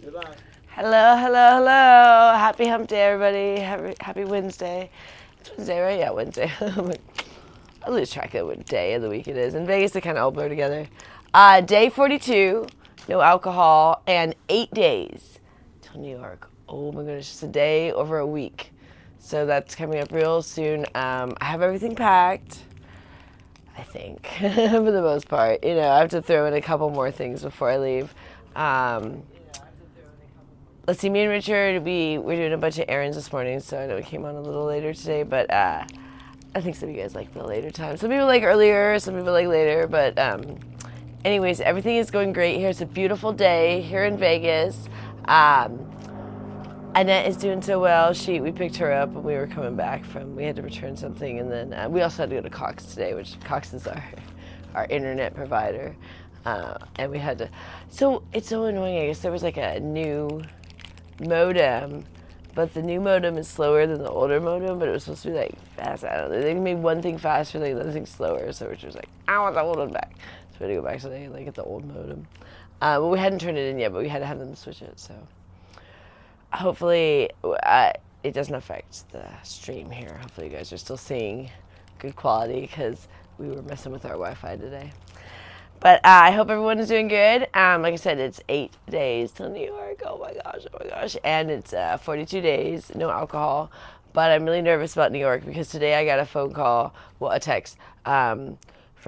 Hello, hello, hello. Happy hump day, everybody. Happy Wednesday. It's Wednesday, right? Yeah, Wednesday. I lose track of what day of the week it is. In Vegas, they kind of all blur together. Day 42, no alcohol, and 8 days till New York. Oh my goodness, just a day over a week. So that's coming up real soon. I have everything packed, I think, for the most part. You know, I have to throw in a couple more things before I leave. Let's see, me and Richard, we're doing a bunch of errands this morning, so I know we came on a little later today, but I think some of you guys like the later time. Some people like earlier, some people like later, but anyways, everything is going great here. It's a beautiful day here in Vegas. Annette is doing so well. We picked her up when we were coming back we had to return something, and then we also had to go to Cox today, which Cox is our internet provider. And we had to, so it's so annoying. I guess there was like a new modem, but the new modem is slower than the older modem, but it was supposed to be like fast. I don't know. They made one thing faster, like another thing slower, so Richard was like, I want the old one back. So we had to go back today and like get the old modem. Well, we hadn't turned it in yet, but we had to have them switch it, so hopefully it doesn't affect the stream here. Hopefully you guys are still seeing good quality because we were messing with our Wi-Fi today. But I hope everyone is doing good. Like I said, it's 8 days till New York. Oh my gosh. And it's 42 days, no alcohol. But I'm really nervous about New York because today I got a text from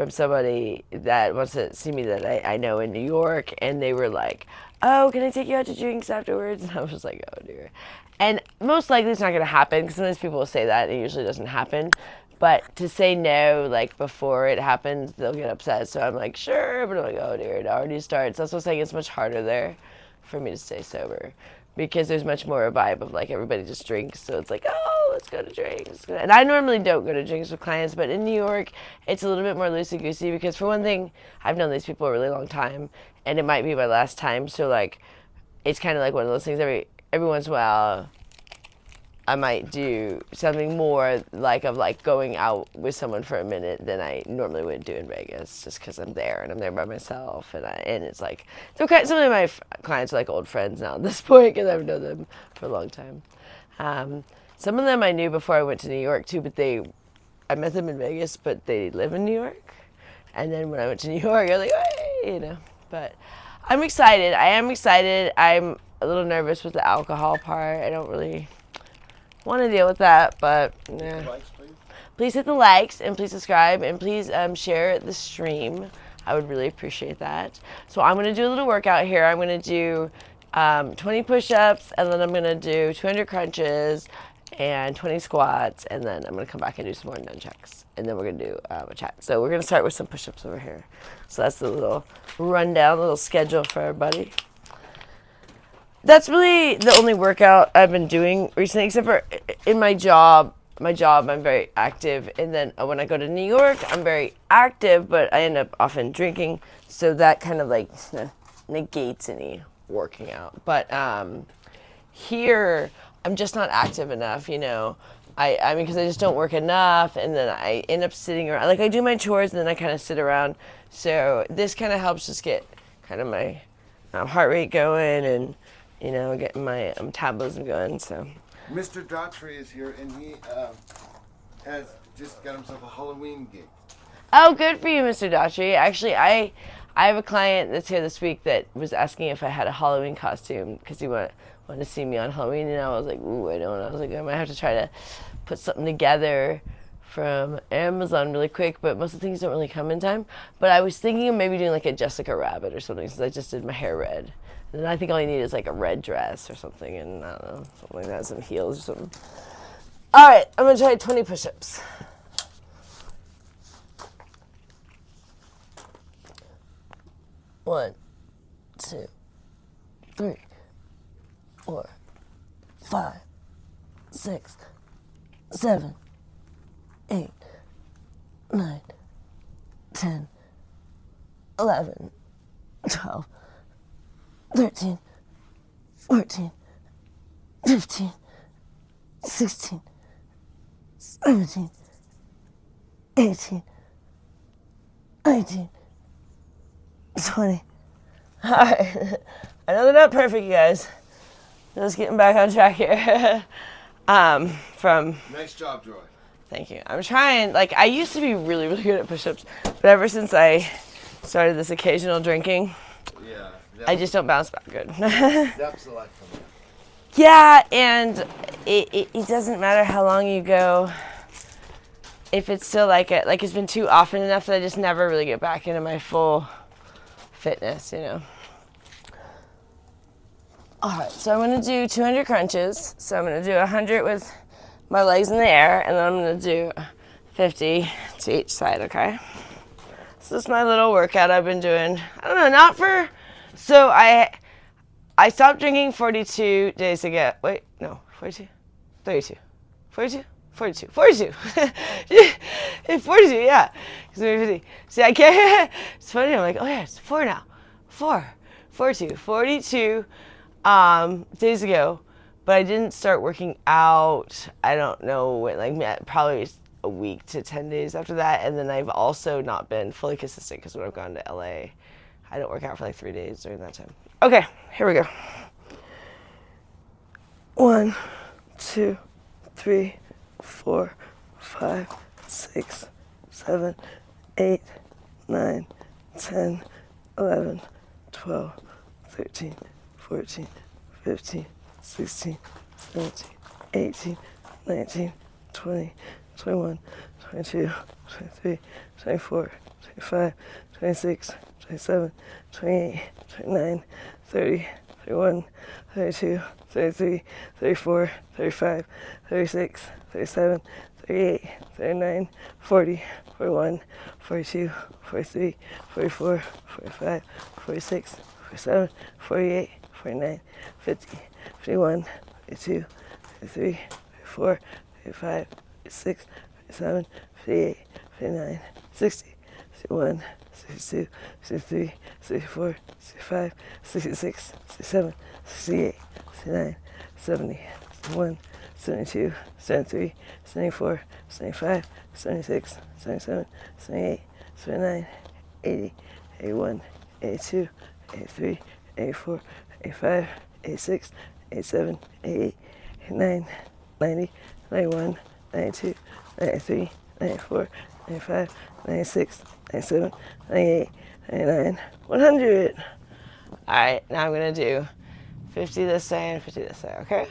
somebody that wants to see me that I know in New York. And they were like, oh, can I take you out to drinks afterwards? And I was just like, oh dear. And most likely it's not going to happen because sometimes people will say that and it usually doesn't happen. But to say no, like, before it happens, they'll get upset. So I'm like, sure. But I'm like, oh, dear, it already starts. That's what I'm saying. It's much harder there for me to stay sober because there's much more a vibe of, like, everybody just drinks. So it's like, oh, let's go to drinks. And I normally don't go to drinks with clients. But in New York, it's a little bit more loosey-goosey because, for one thing, I've known these people a really long time. And it might be my last time. So, like, it's kind of like one of those things every once in a while. I might do something more like going out with someone for a minute than I normally would do in Vegas, just because I'm there and I'm there by myself, and it's like some of my clients are like old friends now at this point because I've known them for a long time. Some of them I knew before I went to New York too, but I met them in Vegas, but they live in New York, and then when I went to New York, I was like, hey, you know. But I'm excited. I am excited. I'm a little nervous with the alcohol part. I don't really want to deal with that, but yeah. Please hit the likes and please subscribe and please share the stream. I would really appreciate that. So I'm going to do a little workout here. I'm going to do 20 push-ups, and then I'm going to do 200 crunches and 20 squats, and then I'm going to come back and do some more nunchucks, and then we're going to do a chat. So we're going to start with some push-ups over here. So that's the little rundown, little schedule for everybody. That's really the only workout I've been doing recently, except for in my job. I'm very active, and then when I go to New York, I'm very active, but I end up often drinking, so that kind of like negates any working out. But here, I'm just not active enough, you know. I mean, because I just don't work enough, and then I end up sitting around. Like, I do my chores, and then I kind of sit around. So this kind of helps just get kind of my heart rate going and, you know, getting my metabolism going, so. Mr. Daughtry is here, and he has just got himself a Halloween gig. Oh, good for you, Mr. Daughtry. Actually, I have a client that's here this week that was asking if I had a Halloween costume because he wanted to see me on Halloween, and I was like, ooh, I don't know. I was like, I might have to try to put something together from Amazon really quick, but most of the things don't really come in time. But I was thinking of maybe doing like a Jessica Rabbit or something, since I just did my hair red. And I think all you need is like a red dress or something, and I don't know, something like that, some heels or something. All right, I'm gonna try 20 push-ups. One, 2, 3, 4, 5, 6, 7, 8, 9, 10, 11, 12, 13, 14, 15, 16, 17, 18, 19, 20. All right. I know they're not perfect, you guys. Just getting back on track here. Nice job, Joy. Thank you. I'm trying, like, I used to be really, really good at push-ups, but ever since I started this occasional drinking, Yeah. I just don't bounce back good. That's the life from you. Yeah, and it doesn't matter how long you go. If it's still like it's been too often enough that I just never really get back into my full fitness, you know. All right, so I'm gonna do 200 crunches. So I'm gonna do 100 with my legs in the air, and then I'm gonna do 50 to each side, okay? So this is my little workout I've been doing. I don't know, so I stopped drinking 42 days ago. Wait, no, 42? 32. 42? 42. 42. 42, yeah. See, I can't. It's funny. I'm like, oh, yeah, it's 4 now. 42. 42 days ago. But I didn't start working out, I don't know when, like probably a week to 10 days after that. And then I've also not been fully consistent because when I've gone to LA, I don't work out for like 3 days during that time. Okay, here we go. 1, 2, 3, 4, 5, 6, 7, 8, 9, 10, 11, 12, 13, 14, 15, 16, 17, 18, 19, 20, 21, 22, 23, 24, 25, 26, 27, 28, 29, 30, 31, 32, 33, 34, 35, 36, 37, 38, 39, 40, 41, 42, 43, 44, 45, 46, 47, 48, 49, 50, 51, 52, 53, 54, 55, 56, 57, 58, 59, 60, 61, 62, 63, 64, 65, 66, 67, 68, 69, 70, 71, 72, 73, 74, 75, 76, 77, 78, 79, 80, 81, 82, 83, 84, 85, 86, 87, 88, 89, 90, 91, 92, 93, 94, 95, 96, 97, 98, 99, 100. All right, now I'm going to do 50 this side and 50 this side, okay?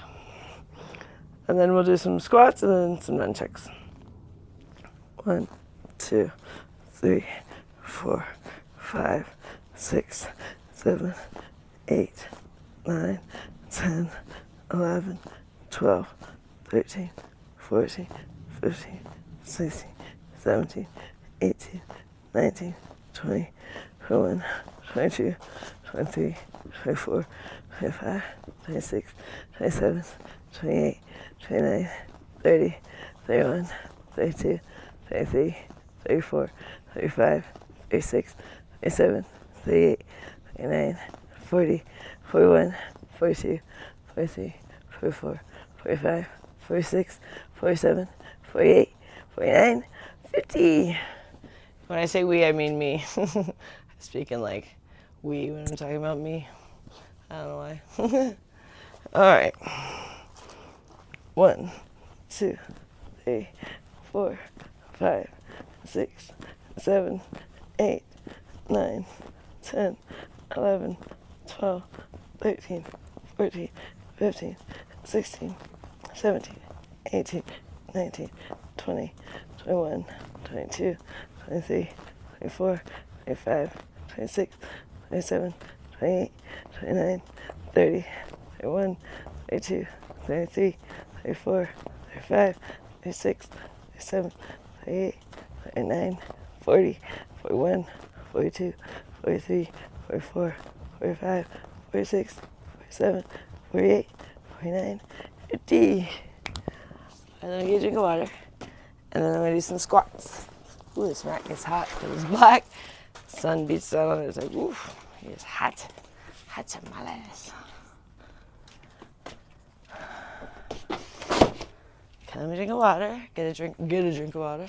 And then we'll do some squats and then some nunchucks. 1, 2, 3, 4, 5, 6, 7, 8, 9, 10, 11, 12, 13, 14, 15, 16, 17, 18, 19, 20, 21, 22, 23, 24, 25, 26, 27, 28, 29, 30, 31, 32, 33, 34, 35, 36, 37, 38, 39, 40, 41, 42, 43, 44, 45, 46, 47, 48, 49, 50. When I say we, I mean me. I'm speaking like we when I'm talking about me. I don't know why. All right. 1, 2, 3, 4, 5, 6, 7, 8, 9, 10, 11, 12, 13, 14, 15, 16, 17, 18, 19, 20, 21, 22, 23, 24, 25, 26, 27, 28, 29, 30, 31, 32, 33, 34, 35, 36, 37, 38, 39, 40, 41, 42, 43, 44, 45, 46, 47, 48, 49, 50. And then I'm gonna drink of water. And then I'm gonna do some squats. Ooh, this mat gets hot because it's black. Sun beats down on it. It's like, oof, it's hot. Hot tamales. Okay, let me drink of water. Get a drink of water.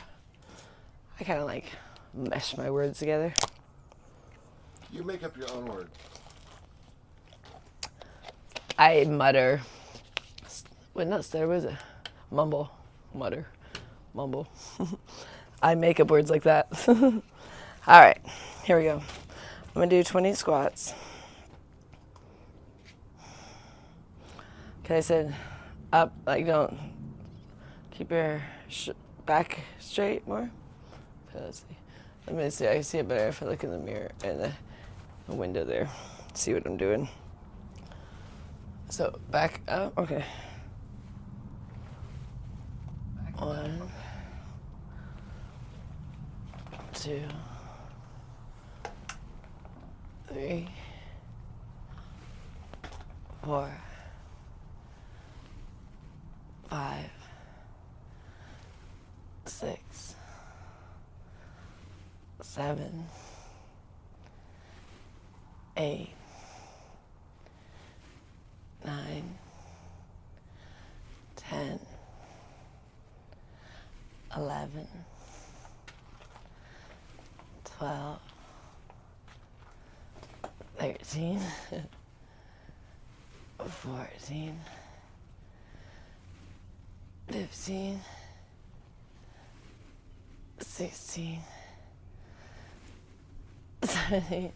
I kind of like mesh my words together. You make up your own word. I mutter. Wait, not stutter, what is it? Mumble. Mutter. Mumble. I make up words like that. All right, here we go. I'm gonna do 20 squats. Okay, I said up, like don't keep your back straight more. Okay, let's see. Let me see. I can see it better if I look in the mirror and the window there. See what I'm doing. So back up. Okay. 1, 2, 3, 4, 5, 6, 7, 8, 9, 10, 11, 12, 13, 14, 15, 16, 17,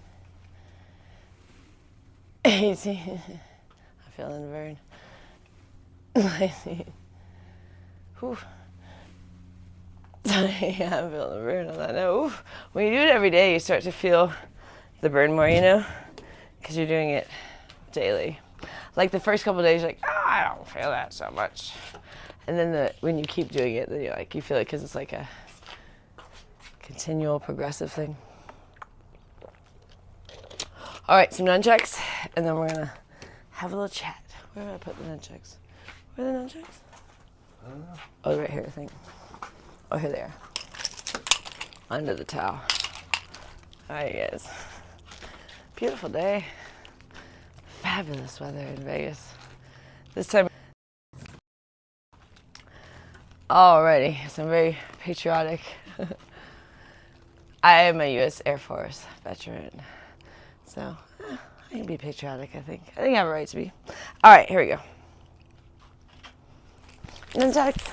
18, I'm feeling the burn, 19, whew. Yeah, I'm feeling the burn on that. No, oof. When you do it every day, you start to feel the burn more, you know, because you're doing it daily. Like the first couple of days, you're like, oh, I don't feel that so much. And then when you keep doing it, then you're like, you feel it because it's like a continual progressive thing. All right, some nunchucks, and then we're going to have a little chat. Where did I put the nunchucks? Where are the nunchucks? Oh, right here, I think. Oh, here they are. Under the towel. All right, guys. Beautiful day. Fabulous weather in Vegas. This time. Alrighty, so I'm very patriotic. I am a U.S. Air Force veteran. So, I can be patriotic, I think. I think I have a right to be. All right, here we go. Nunchucks.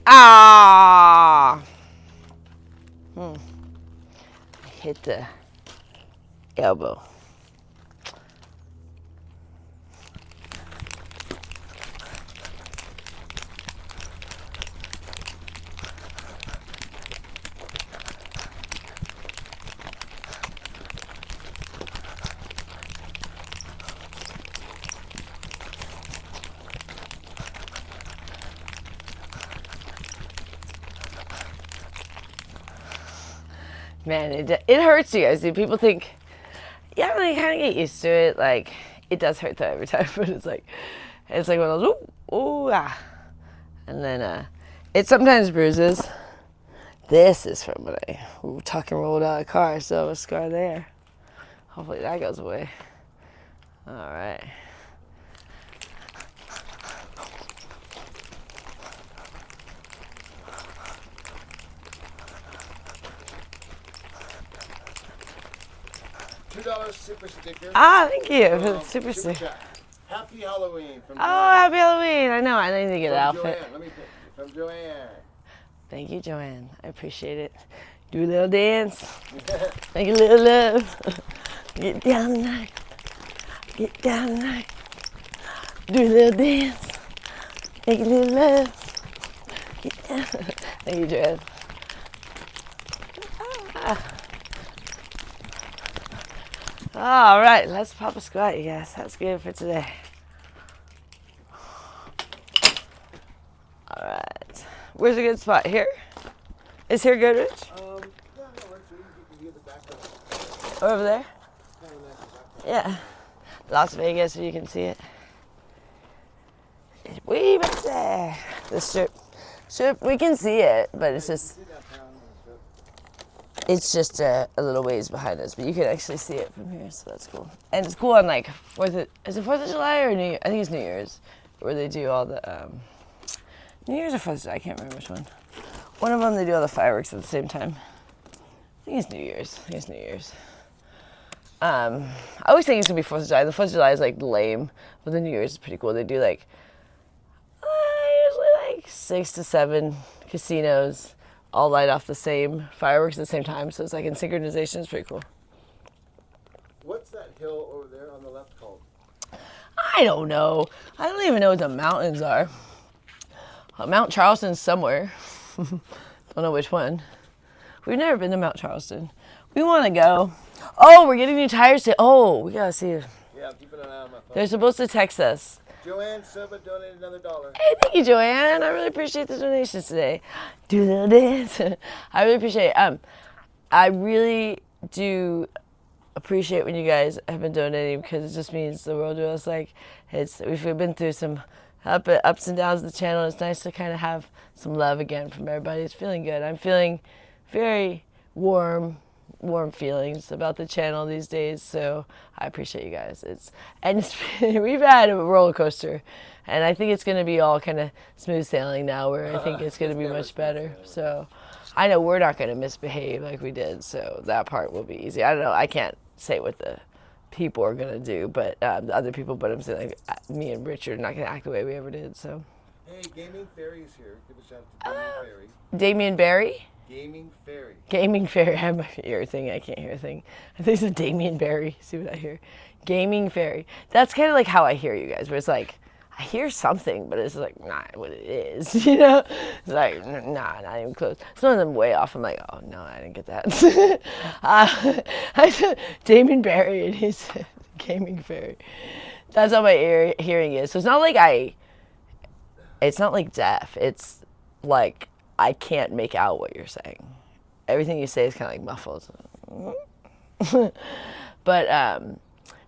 Ah! I hit the elbow. Man, it hurts you guys. People think, yeah, they kind of get used to it. Like, it does hurt though every time, but it's like one of those, ooh, ah. And then it sometimes bruises. This is from when I tuck and rolled out of the car, so a scar there. Hopefully that goes away. All right. $2 super sticker. Ah, thank you for the super sticker. Chat. Happy Halloween from Oh, happy Halloween. I know, I need to get an outfit. Joanne. Let me think. From Joanne. Thank you, Joanne. I appreciate it. Do a little dance. Make a little love. Get down tonight. Get down tonight. Do a little dance. Make a little love. Get down. Thank you, Joanne. All right, let's pop a squat, you guys. That's good for today. All right. Where's a good spot? Here? Is here good, Rich? Over there? Yeah. Las Vegas, so you can see it. Way back there. The strip. Strip, we can see it, but it's just a little ways behind us, but you can actually see it from here, so that's cool. And it's cool on like is it 4th of July or New Year? I think it's New Year's, where they do all the New Year's or 4th of July, I can't remember which one. One of them, they do all the fireworks at the same time. think it's New Year's. I always think it's gonna be 4th of July. The 4th of July is like lame, but the New Year's is pretty cool. They do like usually like 6 to 7 casinos all light off the same fireworks at the same time. So it's like in synchronization. It's pretty cool. What's that hill over there on the left called? I don't know. I don't even know what the mountains are. Mount Charleston's somewhere. Don't know which one. We've never been to Mount Charleston. We want to go. Oh, we're getting new tires today. Oh, we gotta see if Yeah, I'm keeping an eye on my phone. they're supposed to text us. Joanne Silva donated another $1. Hey, thank you, Joanne. I really appreciate the donations today. Do the dance. I really appreciate it. I really do appreciate when you guys have been donating because it just means the world to us. Like, we've been through some ups and downs of the channel. It's nice to kind of have some love again from everybody. It's feeling good. I'm feeling very warm feelings about the channel these days, so I appreciate you guys. We've had a roller coaster, and I think it's going to be all kind of smooth sailing now, where I think it's going to be much better. So I know we're not going to misbehave like we did, so that part will be easy. I don't know. I can't say what the people are going to do, but the other people, but I'm saying like me and Richard are not going to act the way we ever did. So. Hey, Gaming Fairy is here. Give a shout out to Gaming Fairy. Damien Barry? Gaming Fairy. Gaming Fairy. I have my ear thing. I can't hear a thing. I think it's a Damien Barry. See what I hear? Gaming Fairy. That's kind of like how I hear you guys, where it's like, I hear something, but it's like not what it is, you know? It's like, nah, not even close. Some of them way off. I'm like, oh, no, I didn't get that. I said Damien Barry, and he said Gaming Fairy. That's how my hearing is. So it's not like it's not like deaf. It's like I can't make out what you're saying. Everything you say is kind of like muffled. But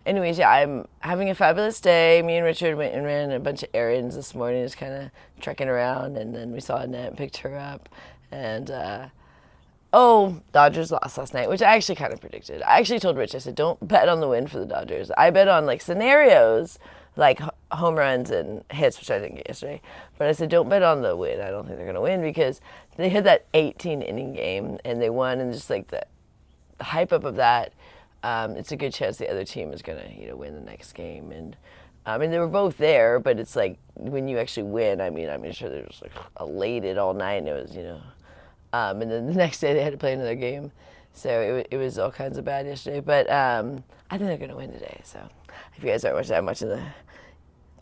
anyways, yeah, I'm having a fabulous day. Me and Richard went and ran a bunch of errands this morning, just kind of trekking around, and then we saw Annette and picked her up. And Dodgers lost last night, which I actually kind of predicted. I actually told Rich, I said, don't bet on the win for the Dodgers. I bet on like scenarios, like home runs and hits, which I didn't get yesterday. But I said, don't bet on the win. I don't think they're going to win because they had that 18-inning game and they won, and just like the hype up of that, it's a good chance the other team is going to, win the next game. And I mean, they were both there, but it's like when you actually win, I'm sure they were just like elated all night, and it was, and then the next day they had to play another game. So it was all kinds of bad yesterday. But I think they're going to win today. So if you guys aren't watching that much of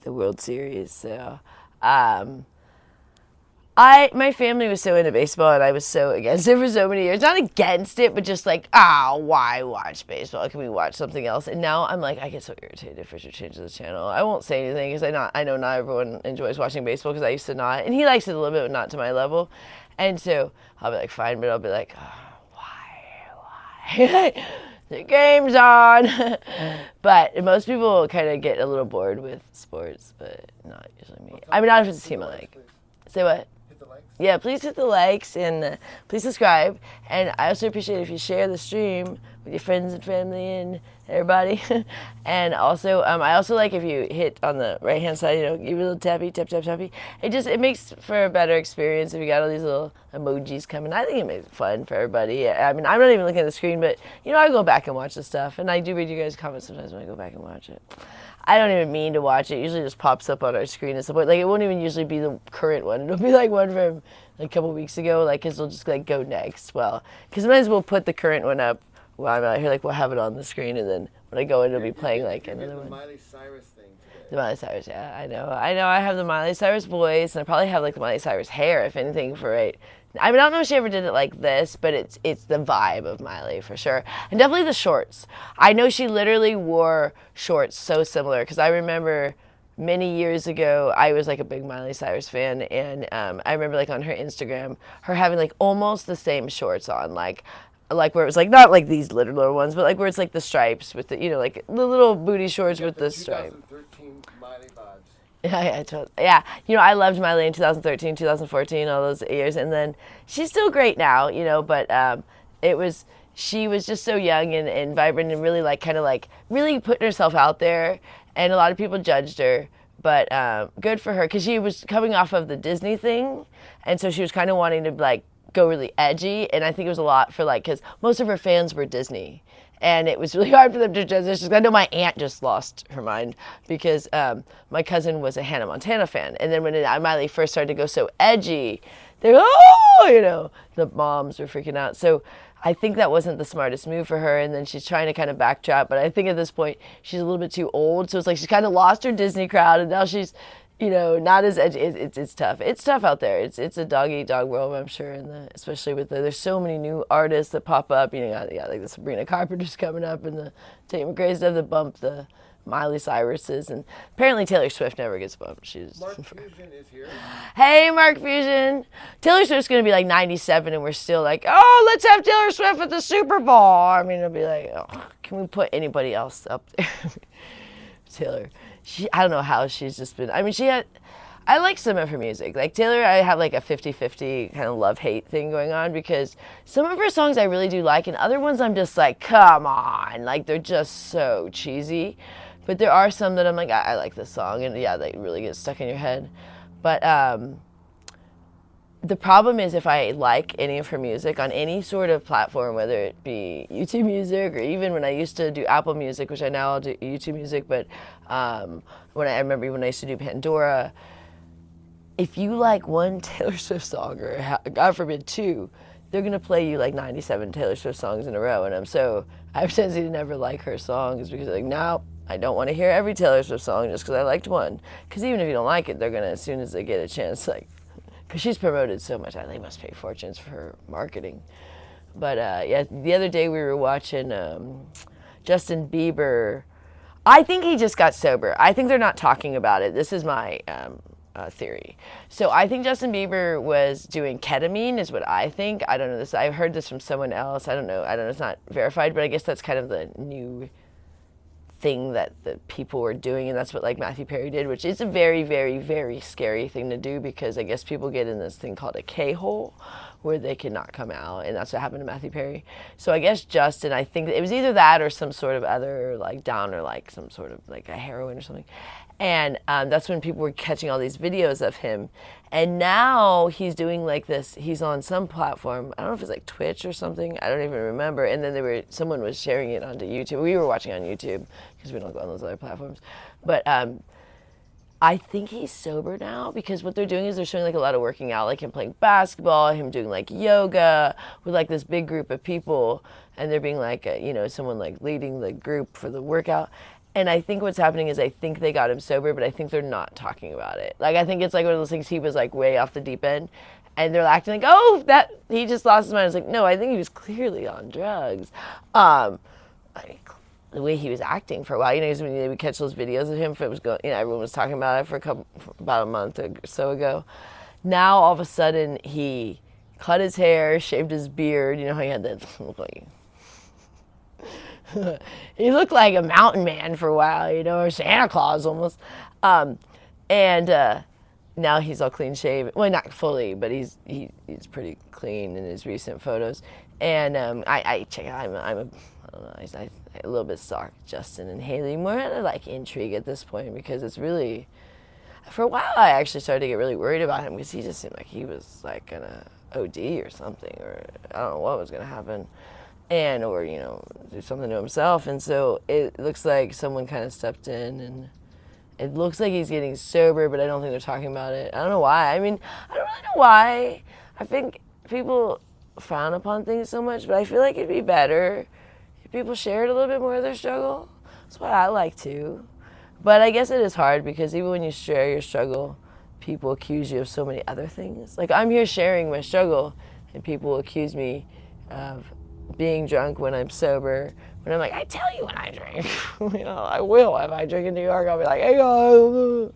the World Series. So my family was so into baseball, and I was so against it for so many years. Not against it, but just like, why watch baseball? Can we watch something else? And now I'm like, I get so irritated if Richard changes the channel. I won't say anything because I know not everyone enjoys watching baseball because I used to not. And he likes it a little bit, but not to my level. And so I'll be like, fine, but I'll be like, why? The game's on. But most people kind of get a little bored with sports, but not usually me. I mean, not if it's a team I like. Say what? Yeah, please hit the likes and please subscribe. And I also appreciate it if you share the stream with your friends and family and everybody. And also, I also like if you hit on the right-hand side, give a little tappy, tap, tap, tappy. It makes for a better experience if you got all these little emojis coming. I think it makes it fun for everybody. I mean, I'm not even looking at the screen, but, I go back and watch the stuff. And I do read you guys' comments sometimes when I go back and watch it. I don't even mean to watch it. It usually just pops up on our screen at some point. Like, it won't even usually be the current one. It'll be like one from like a couple weeks ago, like, because it'll just like go next. Well, because sometimes we'll put the current one up while I'm out here, like we'll have it on the screen, and then when I go in, it'll be playing like another one. The Miley Cyrus thing today. The Miley Cyrus, yeah, I know. I have the Miley Cyrus voice, and I probably have like the Miley Cyrus hair, if anything, for right. I mean, I don't know if she ever did it like this, but it's the vibe of Miley for sure. And definitely the shorts. I know she literally wore shorts so similar, because I remember many years ago, I was like a big Miley Cyrus fan, and I remember like on her Instagram, her having like almost the same shorts on, like where it was like, not like these little ones, but like where it's like the stripes with the, like the little booty shorts with the stripe. 2013 Miley vibes. Yeah. I loved Miley in 2013, 2014, all those years, and then she's still great now, but she was just so young and vibrant and really like kind of like really putting herself out there, and a lot of people judged her, but good for her because she was coming off of the Disney thing, and so she was kind of wanting to like go really edgy, and I think it was a lot for like, because most of her fans were Disney, and it was really hard for them to transition. I know my aunt just lost her mind because my cousin was a Hannah Montana fan, and then when Miley first started to go so edgy, they were, oh, you know, the moms were freaking out. So I think that wasn't the smartest move for her, and then she's trying to kind of backtrack, but I think at this point she's a little bit too old, so it's like she's kind of lost her Disney crowd, and now she's, you know, not as edgy. It's tough. It's tough out there. It's a dog-eat-dog world, I'm sure, especially with there's so many new artists that pop up. You know, yeah, like the Sabrina Carpenter's coming up, and the Tate McRae's stuff that bump the Miley Cyrus's, and apparently Taylor Swift never gets bumped. She's Mark Fusion is here. Hey, Mark Fusion. Taylor Swift's gonna be like 97, and we're still like, oh, let's have Taylor Swift at the Super Bowl. I mean, it'll be like, oh, can we put anybody else up there? Taylor. I don't know how she's just been. I mean, I like some of her music. Like Taylor, I have like a 50-50 kind of love-hate thing going on, because some of her songs I really do like, and other ones I'm just like, come on, like they're just so cheesy. But there are some that I'm like, I like this song, and yeah, they really get stuck in your head. But the problem is, if I like any of her music on any sort of platform, whether it be YouTube Music or even when I used to do Apple Music, which I now do YouTube Music, but when I remember when I used to do Pandora, if you like one Taylor Swift song, or God forbid two, they're gonna play you like 97 Taylor Swift songs in a row, and I have a tendency to never like her songs, because like, no, I don't want to hear every Taylor Swift song just because I liked one. Because even if you don't like it, they're gonna, as soon as they get a chance, like, because she's promoted so much, they must pay fortunes for her marketing. But yeah, the other day we were watching Justin Bieber. I think he just got sober. I think they're not talking about it. This is my theory. So I think Justin Bieber was doing ketamine, is what I think. I don't know this. I've heard this from someone else. I don't know. It's not verified, but I guess that's kind of the new thing that the people were doing, and that's what like Matthew Perry did, which is a very, very, very scary thing to do, because I guess people get in this thing called a K-hole where they cannot come out, and that's what happened to Matthew Perry. So I guess Justin, I think it was either that or some sort of other like downer, like some sort of like a heroin or something. And that's when people were catching all these videos of him. And now he's doing like this, he's on some platform, I don't know if it's like Twitch or something, I don't even remember. And then someone was sharing it onto YouTube. We were watching on YouTube because we don't go on those other platforms. But I think he's sober now, because what they're doing is they're showing like a lot of working out, like him playing basketball, him doing like yoga with like this big group of people. And they're being like, you know, someone like leading the group for the workout. And I think what's happening is I think they got him sober, but I think they're not talking about it. Like, I think it's like one of those things, he was like way off the deep end, and they're acting like, oh, that he just lost his mind. I was like, no, I think he was clearly on drugs. The way he was acting for a while, you know, when they would catch those videos of him, if it was going, you know, everyone was talking about it for about a month or so ago. Now all of a sudden he cut his hair, shaved his beard. You know how he had that look like. He looked like a mountain man for a while, you know, or Santa Claus almost. And now he's all clean shaven. Well, not fully, but he's pretty clean in his recent photos. And I check out. I don't know. I a little bit stalk Justin and Haley, more out of like intrigue at this point, because it's really. For a while, I actually started to get really worried about him, because he just seemed like he was like gonna OD or something, or I don't know what was gonna happen. Or, you know, do something to himself. And so it looks like someone kind of stepped in, and it looks like he's getting sober, but I don't think they're talking about it. I don't know why. I mean, I don't really know why. I think people frown upon things so much, but I feel like it'd be better if people shared a little bit more of their struggle. That's what I like to. But I guess it is hard, because even when you share your struggle, people accuse you of so many other things. Like, I'm here sharing my struggle, and people accuse me of being drunk when I'm sober. When I'm like, I tell you when I drink. You know, I will. If I drink in New York, I'll be like, hey guys.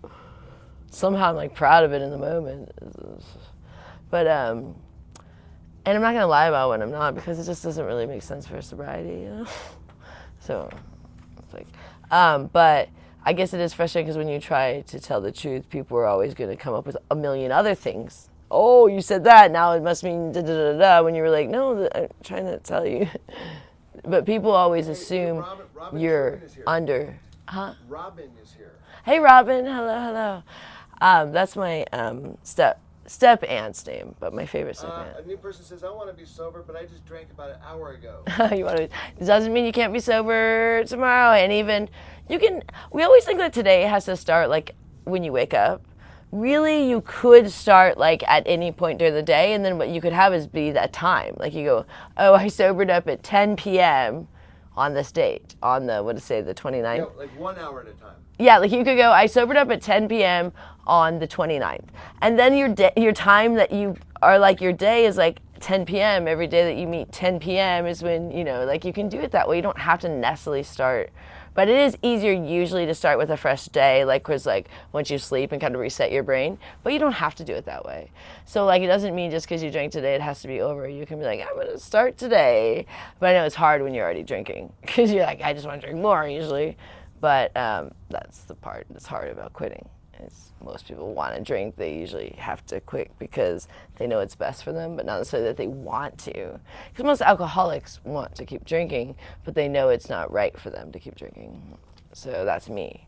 Somehow I'm like proud of it in the moment. But and I'm not gonna lie about when I'm not, because it just doesn't really make sense for sobriety, you know. So it's like, but I guess it is frustrating, because when you try to tell the truth, people are always gonna come up with a million other things. Oh, you said that, now it must mean da da da da, when you were like, no, I'm trying to tell you. But people always assume Robin you're under. Huh? Robin is here. Hey, Robin. Hello, hello. That's my Step and Steam, but my favorite Step A new person says, I want to be sober, but I just drank about an hour ago. You want to? It doesn't mean you can't be sober tomorrow, and even you can. We always think that today has to start like when you wake up. Really, you could start like at any point during the day, and then what you could have is be that time. Like you go, oh, I sobered up at 10 p.m. on this date, on the, what to say, the 29th. Yeah, like 1 hour at a time. Yeah, like you could go, I sobered up at 10 p.m. on the 29th. And then your time that you are like, your day is like 10 p.m. Every day that you meet 10 p.m. is when, you know, like you can do it that way. You don't have to necessarily start. But it is easier usually to start with a fresh day, like, cause like once you sleep and kind of reset your brain, but you don't have to do it that way. So like, it doesn't mean just cause you drank today, it has to be over. You can be like, I'm gonna start today. But I know it's hard when you're already drinking, cause you're like, I just want to drink more usually. But that's the part that's hard about quitting. Is most people want to drink, they usually have to quit because they know it's best for them, but not necessarily that they want to. Because most alcoholics want to keep drinking, but they know it's not right for them to keep drinking. So that's me.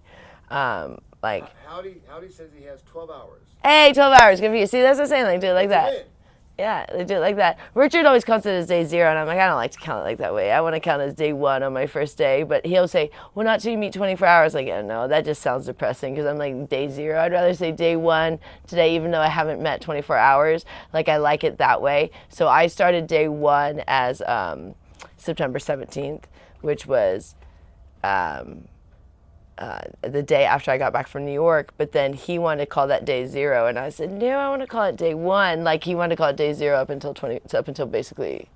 Like, Howdy says he has 12 hours. hey, 12 hours, good for you. See, that's what I'm saying, like, do it like That's a that. win. Yeah, they do it like that. Richard always counts it as day 0, and I'm like, I don't like to count it like that way. I want to count it as day 1 on my first day, but he'll say, well, not till you meet 24 hours. Like, yeah, no, that just sounds depressing, because I'm like, day 0. I'd rather say day 1 today, even though I haven't met 24 hours. Like, I like it that way. So I started day 1 as September 17th, which was the day after I got back from New York, but then he wanted to call that day 0, and I said, no, I want to call it day 1. Like, he wanted to call it day 0 up until basically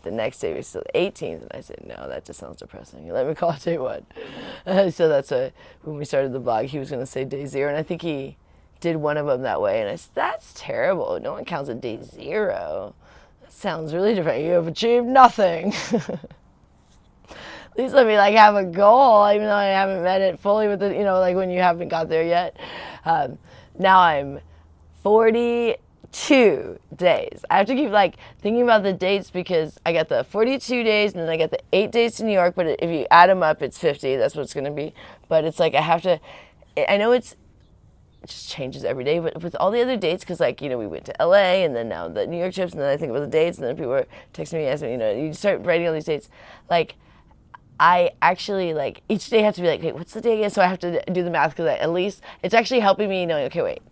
the next day was still the 18th, and I said, no, that just sounds depressing. Let me call it day 1. So that's when we started the blog, he was going to say day 0, and I think he did one of them that way, and I said, that's terrible. No one counts a day 0. That sounds really different. You have achieved nothing. At least let me like have a goal, even though I haven't met it fully with the, you know, like when you haven't got there yet. Now I'm 42 days. I have to keep like thinking about the dates because I got the 42 days and then I got the 8 days to New York, but if you add them up, it's 50. That's what it's going to be. But it's like I have to, I know it just changes every day, but with all the other dates, because like, you know, we went to LA and then now the New York trips, and then I think about the dates, and then people were texting me, asking me, you know, you start writing all these dates. Like, I actually, like, each day has to be like, wait, what's the day again? So I have to do the math, because at least it's actually helping me knowing, okay, wait,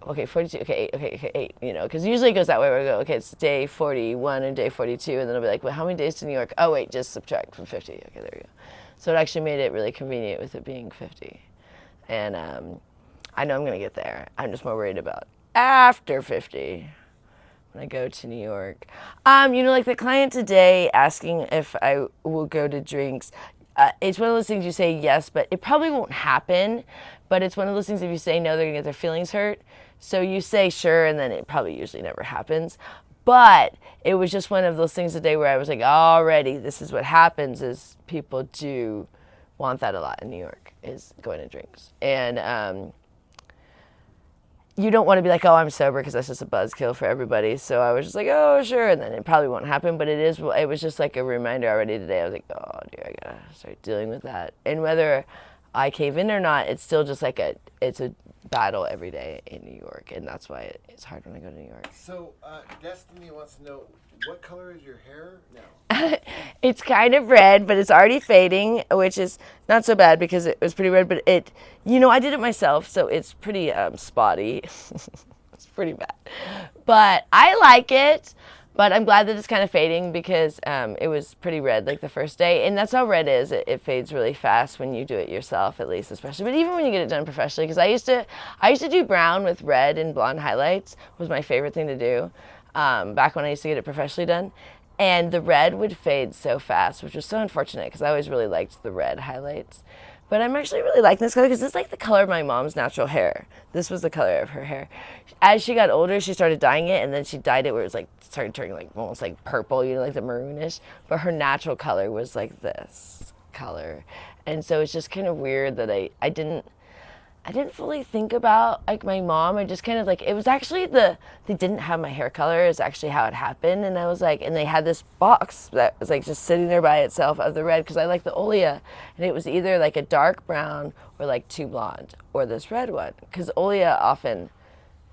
okay, 42, okay, 8, okay, 8, you know, because usually it goes that way where I go, okay, it's day 41 and day 42, and then I'll be like, well, how many days to New York? Oh, wait, just subtract from 50. Okay, there we go. So it actually made it really convenient with it being 50. And I know I'm going to get there. I'm just more worried about after 50. I go to New York. You know, like the client today asking if I will go to drinks. It's one of those things you say yes, but it probably won't happen. But it's one of those things if you say no, they're gonna get their feelings hurt. So you say sure, and then it probably usually never happens. But it was just one of those things today where I was like, already, this is what happens is people do want that a lot in New York, is going to drinks. And you don't want to be like, oh, I'm sober, because that's just a buzzkill for everybody. So I was just like, oh, sure. And then it probably won't happen, but it was just like a reminder already today. I was like, oh, dear, I gotta start dealing with that. And whether I cave in or not, it's still just like it's a battle every day in New York. And that's why it's hard when I go to New York. So Destiny wants to know, what color is your hair now? It's kind of red, but it's already fading, which is not so bad because it was pretty red, but you know, I did it myself, so it's pretty spotty. It's pretty bad. But I like it, but I'm glad that it's kind of fading because it was pretty red like the first day, and that's how red is. It fades really fast when you do it yourself, at least, especially, but even when you get it done professionally, because I used to do brown with red and blonde highlights was my favorite thing to do. Back when I used to get it professionally done, and the red would fade so fast, which was so unfortunate because I always really liked the red highlights. But I'm actually really liking this color because it's like the color of my mom's natural hair. This was the color of her hair. As she got older, she started dyeing it, and then she dyed it where it was like started turning like almost like purple, you know, like the maroonish. But her natural color was like this color, and so it's just kind of weird that I didn't fully think about like my mom. I just kind of like, it was actually they didn't have my hair color is actually how it happened. And I was like, and they had this box that was like just sitting there by itself of the red, because I like the Olea, and it was either like a dark brown or like too blonde or this red one, because Olea often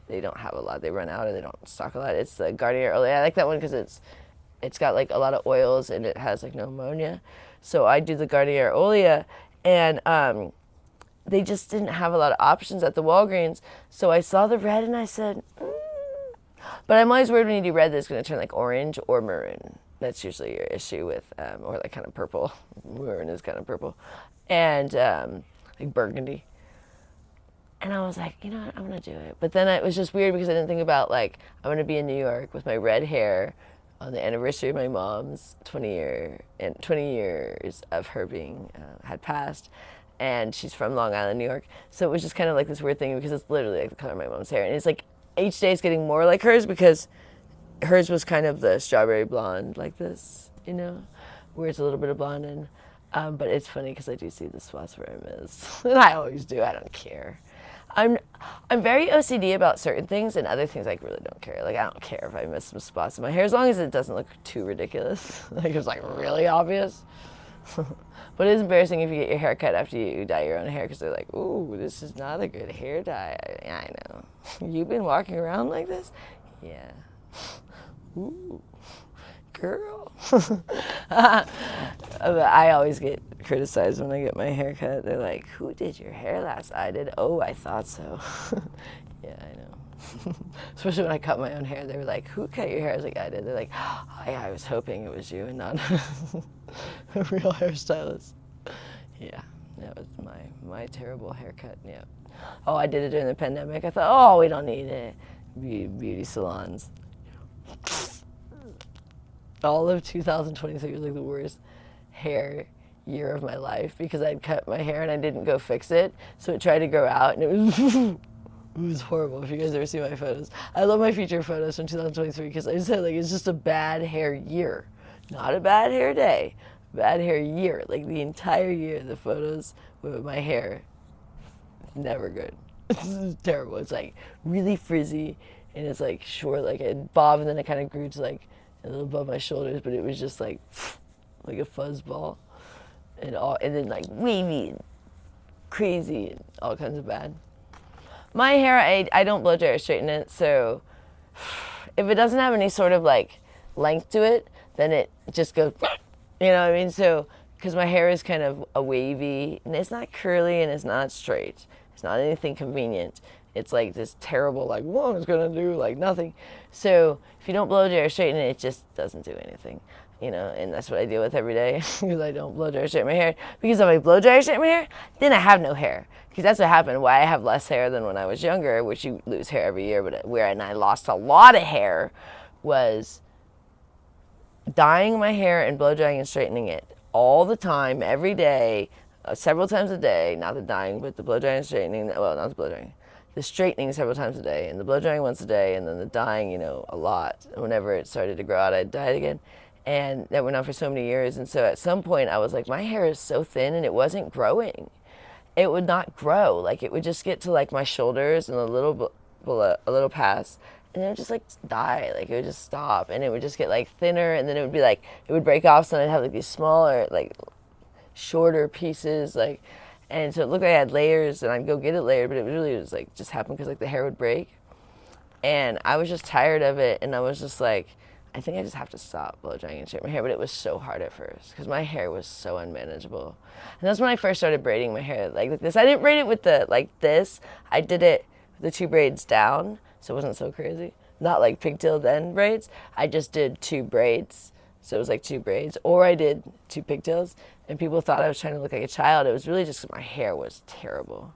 they don't have a lot. They run out or they don't stock a lot. It's the Garnier Olia. I like that one because it's got like a lot of oils and it has like no ammonia. So I do the Garnier Olia, and they just didn't have a lot of options at the Walgreens. So I saw the red and I said, but I'm always worried when you do red that it's going to turn like orange or maroon. That's usually your issue with, or like kind of purple. Maroon is kind of purple. And like burgundy. And I was like, you know what, I'm going to do it. But then it was just weird because I didn't think about like, I'm going to be in New York with my red hair on the anniversary of my mom's 20 years of her being, had passed. And she's from Long Island, New York. So it was just kind of like this weird thing because it's literally like the color of my mom's hair. And it's like each day is getting more like hers because hers was kind of the strawberry blonde like this, you know, where it's a little bit of blonde in. But it's funny because I do see the spots where I miss. And I always do. I don't care. I'm very OCD about certain things, and other things I really don't care. Like, I don't care if I miss some spots in my hair as long as it doesn't look too ridiculous. Like, it's like really obvious. But it is embarrassing if you get your hair cut after you dye your own hair because they're like, ooh, this is not a good hair dye. I know. You've been walking around like this? Yeah. Ooh, girl. I always get criticized when I get my hair cut. They're like, who did your hair last? I did. Oh, I thought so. Yeah, I know. Especially when I cut my own hair. They were like, who cut your hair? I was like, I did. They're like, oh, yeah, I was hoping it was you and not a real hairstylist. Yeah, that was my terrible haircut. Yeah. Oh, I did it during the pandemic. I thought, oh, we don't need it. Beauty salons. All of 2023 was like the worst hair year of my life because I'd cut my hair and I didn't go fix it. So it tried to grow out and it was it was horrible. If you guys ever see my photos, I love my feature photos from 2023 because I said like it's just a bad hair year, not a bad hair day, bad hair year. Like the entire year, the photos with my hair, never good. It's terrible. It's like really frizzy and it's like short, like a bob, and then it kind of grew to like a little above my shoulders, but it was just like a fuzz ball, and then like wavy and crazy and all kinds of bad. My hair, I don't blow dry or straighten it, so if it doesn't have any sort of like length to it, then it just goes, you know what I mean? So, because my hair is kind of a wavy, and it's not curly and it's not straight. It's not anything convenient. It's like this terrible, like, well, it's gonna do like nothing. So if you don't blow dry or straighten it, it just doesn't do anything, you know. And that's what I deal with every day because I don't blow dry or straighten my hair. Because if I blow dry or straighten my hair, then I have no hair. Because that's what happened. Why I have less hair than when I was younger, which you lose hair every year, but I lost a lot of hair was dyeing my hair and blow drying and straightening it all the time, every day, several times a day. Not the dyeing, but the blow drying and straightening. Well, not the blow drying. The straightening several times a day, and the blow drying once a day, and then the dyeing, you know, a lot. Whenever it started to grow out, I'd dye it again. And that went on for so many years. And so at some point, I was like, my hair is so thin, and it wasn't growing. It would not grow. Like, it would just get to, like, my shoulders and a little below, a little past, and it would just, like, die. Like, it would just stop, and it would just get, like, thinner, and then it would be, like, it would break off, so I'd have, like, these smaller, like, shorter pieces, like, and so it looked like I had layers, and I'd go get it layered, but it really was like just happened because like the hair would break, and I was just tired of it, and I was just like, I think I just have to stop blow drying and straighten my hair. But it was so hard at first because my hair was so unmanageable, and that's when I first started braiding my hair like this. I didn't braid it with the like this. I did it with the two braids down, so it wasn't so crazy. Not like pigtail then braids. I just did two braids. So it was like two braids, or I did two pigtails, and people thought I was trying to look like a child. It was really just 'cause my hair was terrible.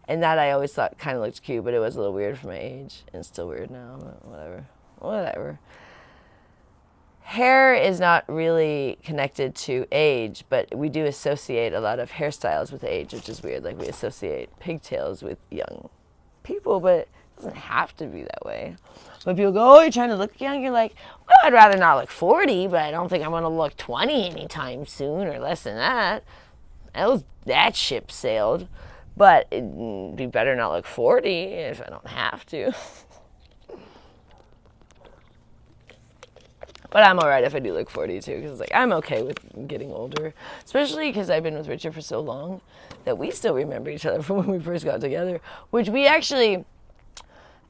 And that I always thought kind of looked cute, but it was a little weird for my age, and it's still weird now, but whatever. Hair is not really connected to age, but we do associate a lot of hairstyles with age, which is weird. Like we associate pigtails with young people, but it doesn't have to be that way. When people go, oh, you're trying to look young, you're like, well, I'd rather not look 40, but I don't think I'm going to look 20 anytime soon or less than that. That ship sailed. But it'd be better not look 40 if I don't have to. But I'm all right if I do look 40 too, because like I'm okay with getting older, especially because I've been with Richard for so long that we still remember each other from when we first got together, which we actually,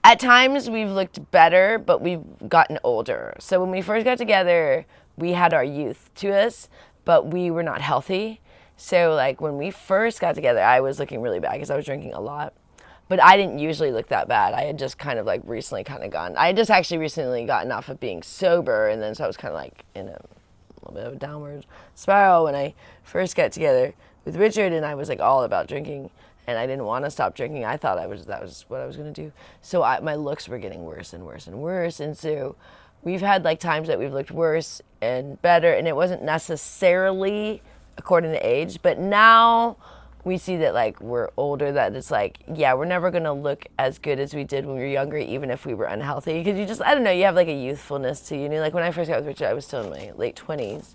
At times we've looked better, but we've gotten older. So when we first got together, we had our youth to us, but we were not healthy. So like when we first got together, I was looking really bad because I was drinking a lot. But I didn't usually look that bad. I had just kind of like recently kind of I had just actually recently gotten off of being sober, and then so I was kind of like in a little bit of a downward spiral when I first got together with Richard, and I was like all about drinking, and I didn't want to stop drinking. I thought that was what I was gonna do. So my looks were getting worse and worse and worse, and so we've had like times that we've looked worse and better, and it wasn't necessarily according to age, but now we see that like we're older, that it's like, yeah, we're never gonna look as good as we did when we were younger, even if we were unhealthy, because you just, I don't know, you have like a youthfulness to you. You know, like when I first got with Richard, I was still in my late 20s,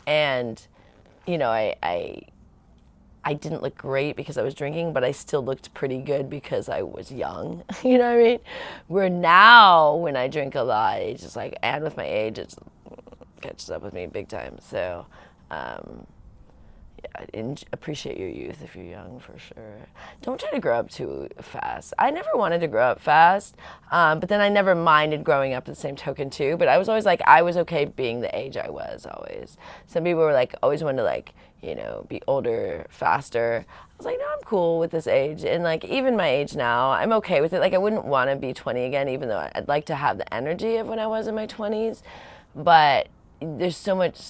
and you know, I didn't look great because I was drinking, but I still looked pretty good because I was young. You know what I mean? Where now, when I drink a lot, it's just like, and with my age, it catches up with me big time. So, yeah, appreciate your youth if you're young, for sure. Don't try to grow up too fast. I never wanted to grow up fast, but then I never minded growing up at the same token too. But I was always like, I was okay being the age I was always. Some people were like, always wanted to like, you know, be older, faster. I was like, no, I'm cool with this age. And like, even my age now, I'm okay with it. Like, I wouldn't want to be 20 again, even though I'd like to have the energy of when I was in my 20s. But there's so much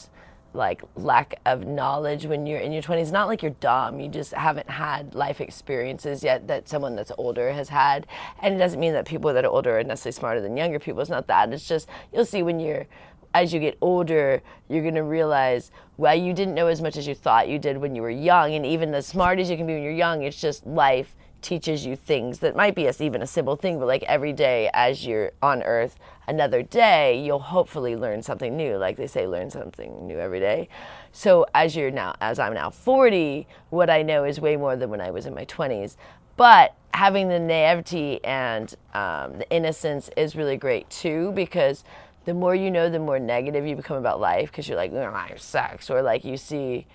like lack of knowledge when you're in your 20s. Not like you're dumb, you just haven't had life experiences yet that someone that's older has had. And it doesn't mean that people that are older are necessarily smarter than younger people. It's not that. It's just, you'll see when you're, as you get older, you're going to realize, well, you didn't know as much as you thought you did when you were young. And even as smart as you can be when you're young, it's just life teaches you things that might be even a simple thing, but like every day as you're on earth, another day, you'll hopefully learn something new. Like they say, learn something new every day. So as I'm now 40, what I know is way more than when I was in my 20s. But having the naivety and the innocence is really great too, because the more you know, the more negative you become about life, because you're like, life sucks, or like you see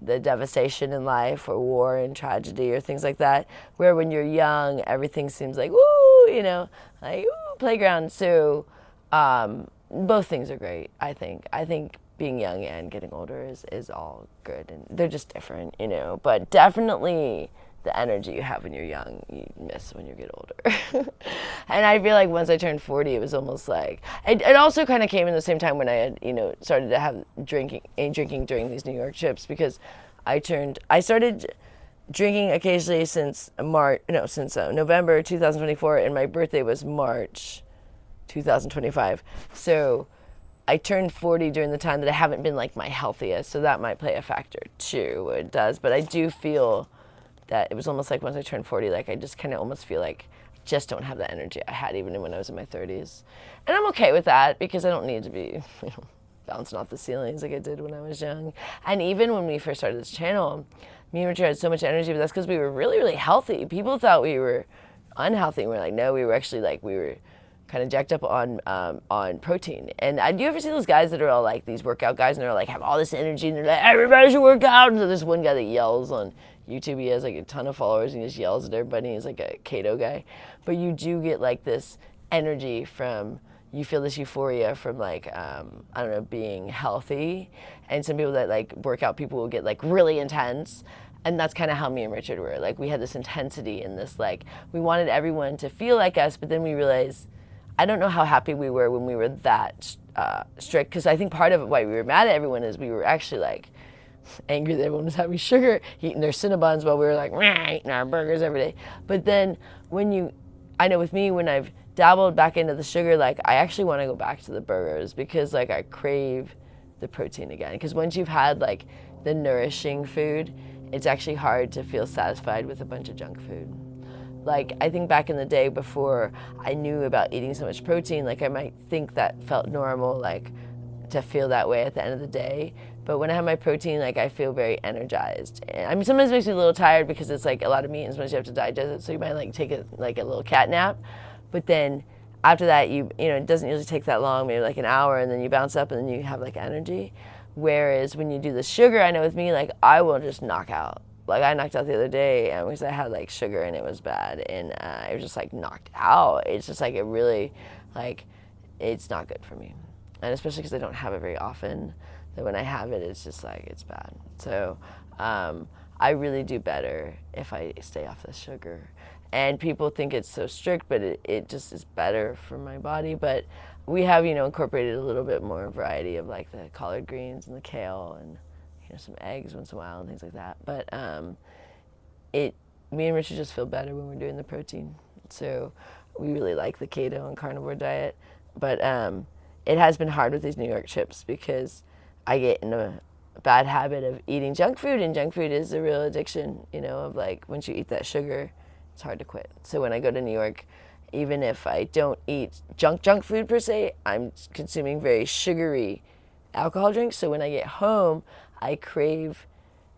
the devastation in life, or war and tragedy, or things like that, where when you're young, everything seems like, woo, you know, like, woo, playground. So both things are great, I think. I think being young and getting older is all good, and they're just different, you know, but definitely the energy you have when you're young, you miss when you get older. And I feel like once I turned 40, it was almost like, it also kind of came in the same time when I had, you know, started to have drinking during these New York trips, because I started drinking occasionally since November 2024, and my birthday was March 2025. So I turned 40 during the time that I haven't been like my healthiest, so that might play a factor too. It does, but I do feel that it was almost like once I turned 40, like I just kind of almost feel like I just don't have the energy I had even when I was in my 30s. And I'm okay with that, because I don't need to be, you know, bouncing off the ceilings like I did when I was young. And even when we first started this channel, me and Richard had so much energy, but that's because we were really, really healthy. People thought we were unhealthy. We're like, no, we were actually like, we were kind of jacked up on protein. And do you ever see those guys that are all like these workout guys, and they're like have all this energy, and they're like, everybody should work out? And so there's one guy that yells on YouTube. He has like a ton of followers, and he just yells at everybody. He's like a keto guy. But you do get like this energy from, you feel this euphoria from like, I don't know, being healthy. And some people that like workout people will get like really intense. And that's kind of how me and Richard were. Like we had this intensity and this like, we wanted everyone to feel like us, but then we realized, I don't know how happy we were when we were that strict, because I think part of why we were mad at everyone is we were actually like angry that everyone was having sugar, eating their Cinnabons while we were like eating our burgers every day. But then I know with me, when I've dabbled back into the sugar, like I actually want to go back to the burgers, because like I crave the protein again. Because once you've had like the nourishing food, it's actually hard to feel satisfied with a bunch of junk food. Like, I think back in the day before I knew about eating so much protein, like I might think that felt normal, like to feel that way at the end of the day. But when I have my protein, like I feel very energized. And, I mean, sometimes it makes me a little tired because it's like a lot of meat, and sometimes you have to digest it, so you might like take a little cat nap. But then after that, you know, it doesn't usually take that long, maybe like an hour, and then you bounce up, and then you have like energy. Whereas when you do the sugar, I know with me, like I will just knock out. like I knocked out the other day because I had like sugar and it was bad, and I was just like knocked out. It's just like it really, like, it's not good for me, and especially because I don't have it very often. That when I have it, it's just like it's bad. So I really do better if I stay off the sugar. And people think it's so strict, but it just is better for my body. But we have, incorporated a little bit more variety of like the collard greens and the kale and some eggs once in a while and things like that. But me and Richard just feel better when we're doing the protein. So we really like the keto and carnivore diet. But it has been hard with these New York chips because I get in a bad habit of eating junk food, and junk food is a real addiction, of like once you eat that sugar, it's hard to quit. So when I go to New York, even if I don't eat junk food per se, I'm consuming very sugary alcohol drinks. So when I get home, I crave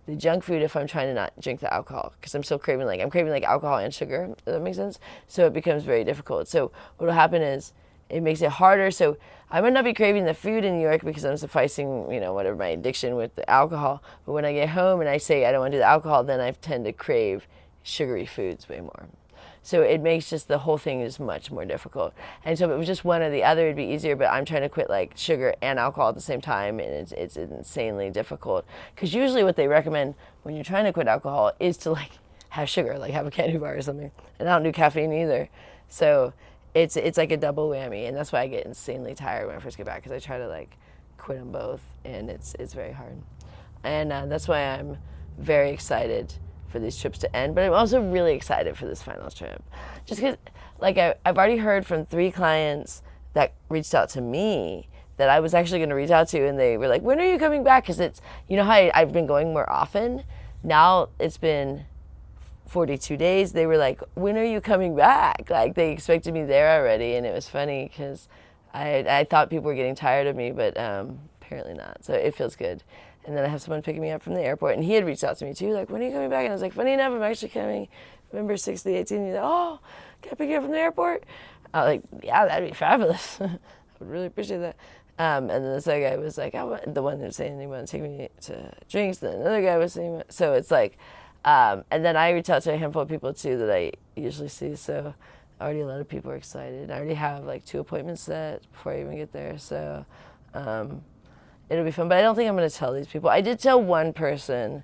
the junk food if I'm trying to not drink the alcohol, because I'm still craving alcohol and sugar. Does that make sense? So it becomes very difficult. So what will happen is it makes it harder. So I might not be craving the food in New York because I'm sufficing, whatever my addiction with the alcohol. But when I get home and I say I don't want to do the alcohol, then I tend to crave sugary foods way more. So it makes just the whole thing is much more difficult. And so if it was just one or the other, it'd be easier. But I'm trying to quit like sugar and alcohol at the same time, and it's insanely difficult. Because usually what they recommend when you're trying to quit alcohol is to like have sugar, like have a candy bar or something. And I don't do caffeine either. So it's like a double whammy, and that's why I get insanely tired when I first get back, because I try to like quit them both, and it's very hard. And that's why I'm very excited for these trips to end, but I'm also really excited for this final trip, just because like I've already heard from 3 clients that reached out to me that I was actually going to reach out to, and they were like, when are you coming back? Because it's, how I've been going more often. Now it's been 42 days. They were like, when are you coming back? Like they expected me there already, and it was funny because I thought people were getting tired of me, but apparently not. So it feels good. And then I have someone picking me up from the airport, and he had reached out to me too, like, when are you coming back? And I was like, funny enough, I'm actually coming November 6th to the 18th. He's like, oh, can I pick you up from the airport? I was like, yeah, that'd be fabulous. I would really appreciate that. And then this other guy was like, the one that was saying he wanted to take me to drinks. Then another guy was saying, so it's like, and then I reached out to a handful of people too that I usually see. So already a lot of people are excited. I already have like 2 appointments set before I even get there. So it'll be fun. But I don't think I'm going to tell these people. I did tell one person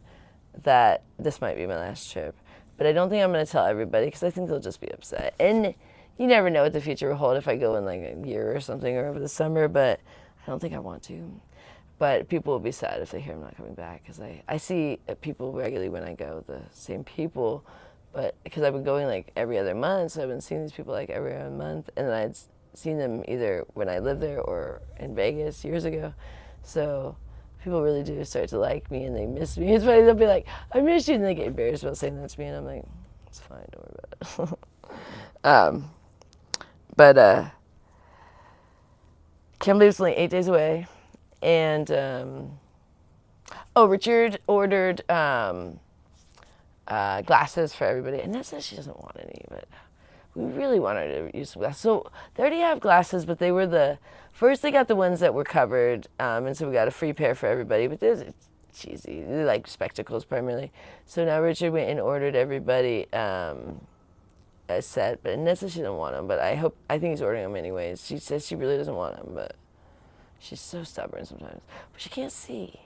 that this might be my last trip, but I don't think I'm going to tell everybody because I think they'll just be upset. And you never know what the future will hold if I go in like a year or something or over the summer, but I don't think I want to. But people will be sad if they hear I'm not coming back, because I see people regularly when I go, the same people, but because I've been going like every other month, so I've been seeing these people like every other month, and then I'd seen them either when I lived there or in Vegas years ago. So people really do start to like me and they miss me. It's funny, they'll be like, I miss you, and they get embarrassed about saying that to me, and I'm like, it's fine, don't worry about it. Can't believe it's only 8 days away. And Richard ordered glasses for everybody, and Ned says she doesn't want any, but we really want her to use some glasses. So they already have glasses, but they were first they got the ones that were covered, and so we got a free pair for everybody, but it's cheesy. They're like spectacles primarily. So now Richard went and ordered everybody a set, but Ned says she doesn't want them, but I think he's ordering them anyways. She says she really doesn't want them, but she's so stubborn sometimes. But she can't see.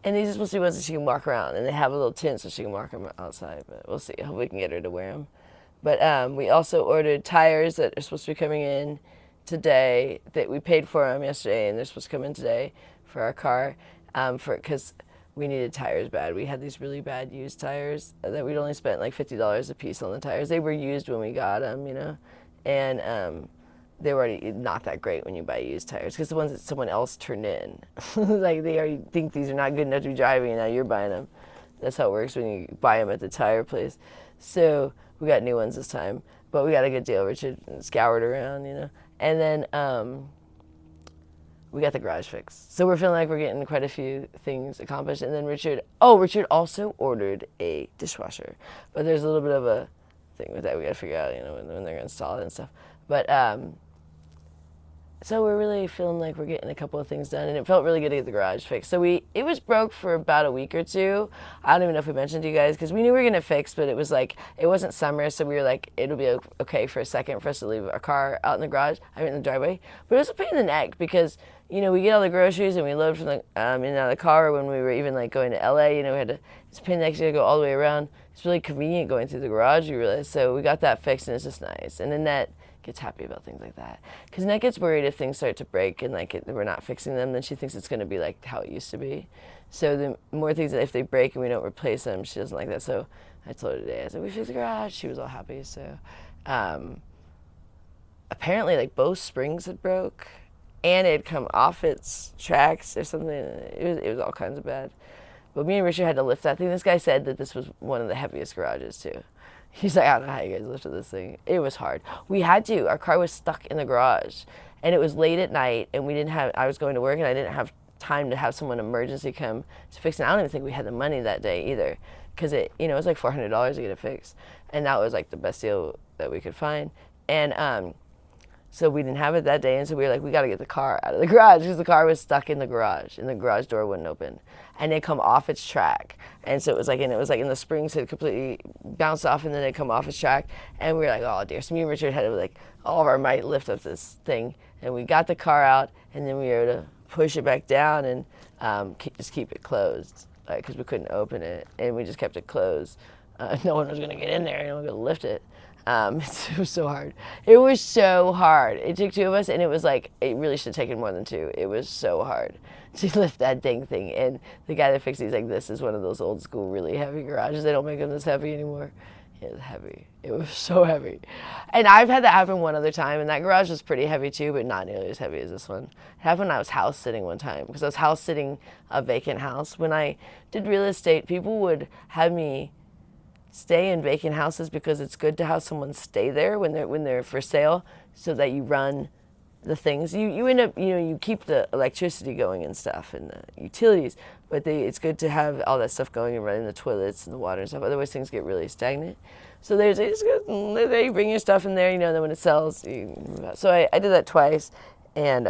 And these are supposed to be ones that she can walk around, and they have a little tint so she can walk them outside, but we'll see. Hopefully we can get her to wear them. But we also ordered tires that are supposed to be coming in today, that we paid for them yesterday, and they're supposed to come in today for our car, because we needed tires bad. We had these really bad used tires that we'd only spent like $50 a piece on the tires. They were used when we got them, and they were already not that great when you buy used tires, because the ones that someone else turned in, like they already think these are not good enough to be driving, and now you're buying them. That's how it works when you buy them at the tire place. So we got new ones this time, but we got a good deal. Richard scoured around, and then we got the garage fixed. So we're feeling like we're getting quite a few things accomplished. And then Richard also ordered a dishwasher, but there's a little bit of a thing with that we got to figure out, when they're going to install it and stuff. But so we're really feeling like we're getting a couple of things done, and it felt really good to get the garage fixed. So it was broke for about a week or two. I don't even know if we mentioned to you guys because we knew we were gonna fix, but it was like it wasn't summer, so we were like it'll be okay for a second for us to leave our car out in the garage, in the driveway. But it was a pain in the neck because we get all the groceries and we load from the in and out of the car. When we were even like going to LA, we had to it's a pain in the neck to go all the way around. It's really convenient going through the garage, you realize. So we got that fixed, and it's just nice. And Annette gets happy about things like that because Annette gets worried if things start to break and we're not fixing them, then she thinks it's going to be like how it used to be. So the more things that if they break and we don't replace them, she doesn't like that. So I told her today, I said, we fixed the garage. She was all happy. So apparently like both springs had broke and it had come off its tracks or something. It was all kinds of bad. But me and Richard had to lift that thing. This guy said that this was one of the heaviest garages too. He's like, I don't know how you guys lifted this thing. It was hard. We had to. Our car was stuck in the garage. And it was late at night, and I was going to work, and I didn't have time to have someone emergency come to fix it. I don't even think we had the money that day either, because it was like $400 to get it fixed. And that was like the best deal that we could find. And so we didn't have it that day, and so we were like, we got to get the car out of the garage because the car was stuck in the garage, and the garage door wouldn't open, and it come off its track, and so it was like in the springs had completely bounced off, and then it come off its track, and we were like, oh dear. So me and Richard had to like all of our might lift up this thing, and we got the car out, and then we were able to push it back down and just keep it closed because we couldn't open it, and we just kept it closed. No one was gonna get in there, no one was gonna lift it. It was so hard. It was so hard. It took two of us, and it was like, it really should have taken more than two. It was so hard to lift that dang thing. And the guy that fixed it, he's like, this is one of those old school, really heavy garages. They don't make them this heavy anymore. It was heavy. It was so heavy. And I've had that happen one other time, and that garage was pretty heavy too, but not nearly as heavy as this one. It happened when I was house sitting one time, because I was house sitting a vacant house. When I did real estate, people would have me stay in vacant houses because it's good to have someone stay there when they're for sale, so that you run the things. You end up, you keep the electricity going and stuff and the utilities, but it's good to have all that stuff going and running the toilets and the water and stuff. Otherwise things get really stagnant. So they bring your stuff in there, then when it sells, so I did that twice. And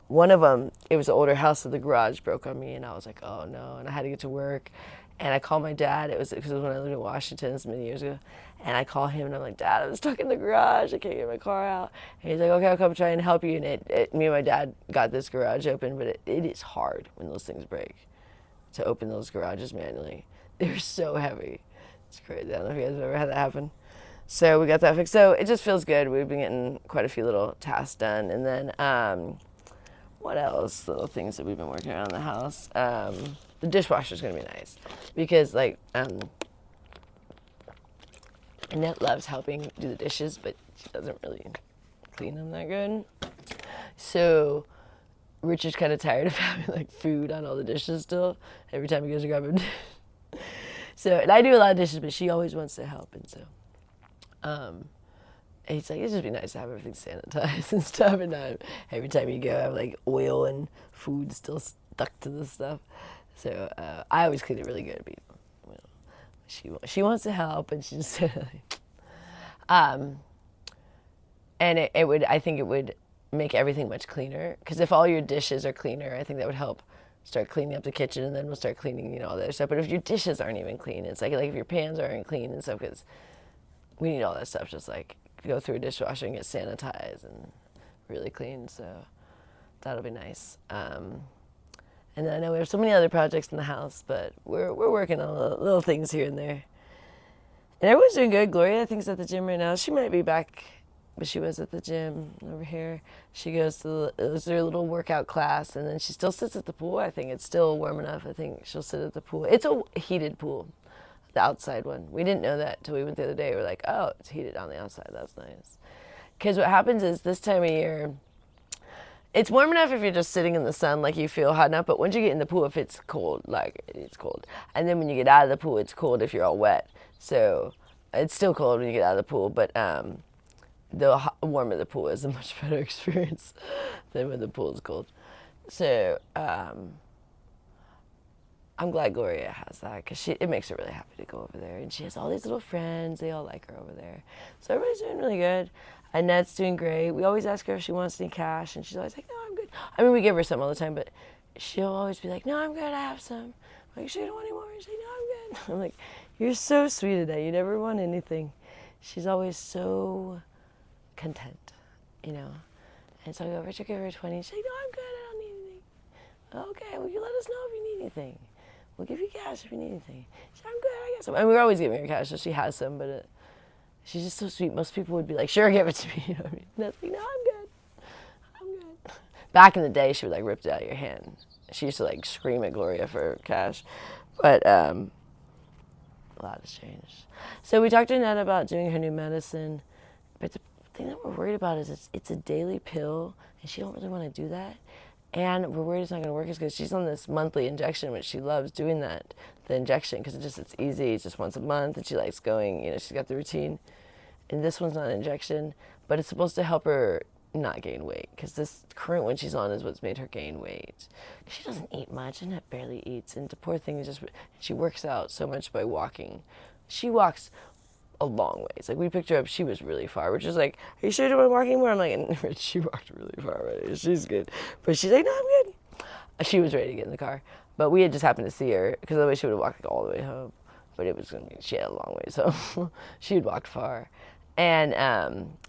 one of them, it was an older house, so the garage broke on me, and I was like, oh no, and I had to get to work. And I called my dad. It was when I lived in Washington, this many years ago. And I call him, and I'm like, Dad, I'm stuck in the garage. I can't get my car out. And he's like, okay, I'll come try and help you. And me and my dad got this garage open, but it is hard when those things break to open those garages manually. They're so heavy. It's crazy. I don't know if you guys have ever had that happen. So we got that fixed. So it just feels good. We've been getting quite a few little tasks done. And then what else? Little things that we've been working on in the house. The dishwasher's gonna be nice because Annette loves helping do the dishes, but she doesn't really clean them that good. So Richard's kind of tired of having like food on all the dishes still every time he goes to grab a dish. So, and I do a lot of dishes, but she always wants to help, and so and he's like, it'd just be nice to have everything sanitized and stuff, and every time you go, have like oil and food still stuck to the stuff. So I always clean it really good, but she wants to help, and she just and I think it would make everything much cleaner, because if all your dishes are cleaner, I think that would help start cleaning up the kitchen, and then we'll start cleaning all the other stuff. But if your dishes aren't even clean, it's like if your pans aren't clean and stuff, because we need all that stuff just like go through a dishwasher and get sanitized and really clean. So that'll be nice. And then I know we have so many other projects in the house, but we're working on little things here and there. And everyone's doing good. Gloria, I think, is at the gym right now. She might be back, but she was at the gym over here. She goes to their little workout class, and then she still sits at the pool. I think it's still warm enough. I think she'll sit at the pool. It's a heated pool, the outside one. We didn't know that till we went the other day. We're like, oh, it's heated on the outside. That's nice. Because what happens is this time of year, it's warm enough if you're just sitting in the sun, like you feel hot enough, but once you get in the pool, if it's cold, like it's cold. And then when you get out of the pool, it's cold if you're all wet. So it's still cold when you get out of the pool, but the warmer the pool is, a much better experience than when the pool is cold. So I'm glad Gloria has that, because it makes her really happy to go over there. And she has all these little friends. They all like her over there. So everybody's doing really good. Annette's doing great. We always ask her if she wants any cash, and she's always like, no, I'm good. I mean, we give her some all the time, but she'll always be like, no, I'm good, I have some. I'm like, sure you don't want any more? She's like, no, I'm good. I'm like, you're so sweet today. You never want anything. She's always so content, you know. And so I go, Richard, give her 20. She's like, no, I'm good, I don't need anything. Okay, well, you let us know if you need anything. We'll give you cash if you need anything. She's like, I'm good, I got some. And we're always giving her cash, so she has some, but she's just so sweet. Most people would be like, sure, give it to me. You know what I mean? And that's like, no, I'm good. I'm good. Back in the day, she would like rip it out of your hand. She used to like scream at Gloria for cash. But a lot has changed. So we talked to Annette about doing her new medicine. But the thing that we're worried about is it's a daily pill, and she don't really want to do that. And we're worried it's not going to work because she's on this monthly injection, which she loves doing that, the injection, because it's easy. It's just once a month, and she likes going, you know, she's got the routine. And this one's not an injection, but it's supposed to help her not gain weight, because this current one she's on is what's made her gain weight. She doesn't eat much, and it barely eats, and the poor thing is just, she works out so much by walking. She walks a long ways. Like, we picked her up, she was really far, which is like, are you sure you don't want to walk anymore? I'm like, she walked really far already. She's good. But she's like, no, I'm good. She was ready to get in the car. But we had just happened to see her, because otherwise she would have walked like, all the way home. But it was going to be, she had a long way, so she had walked far. And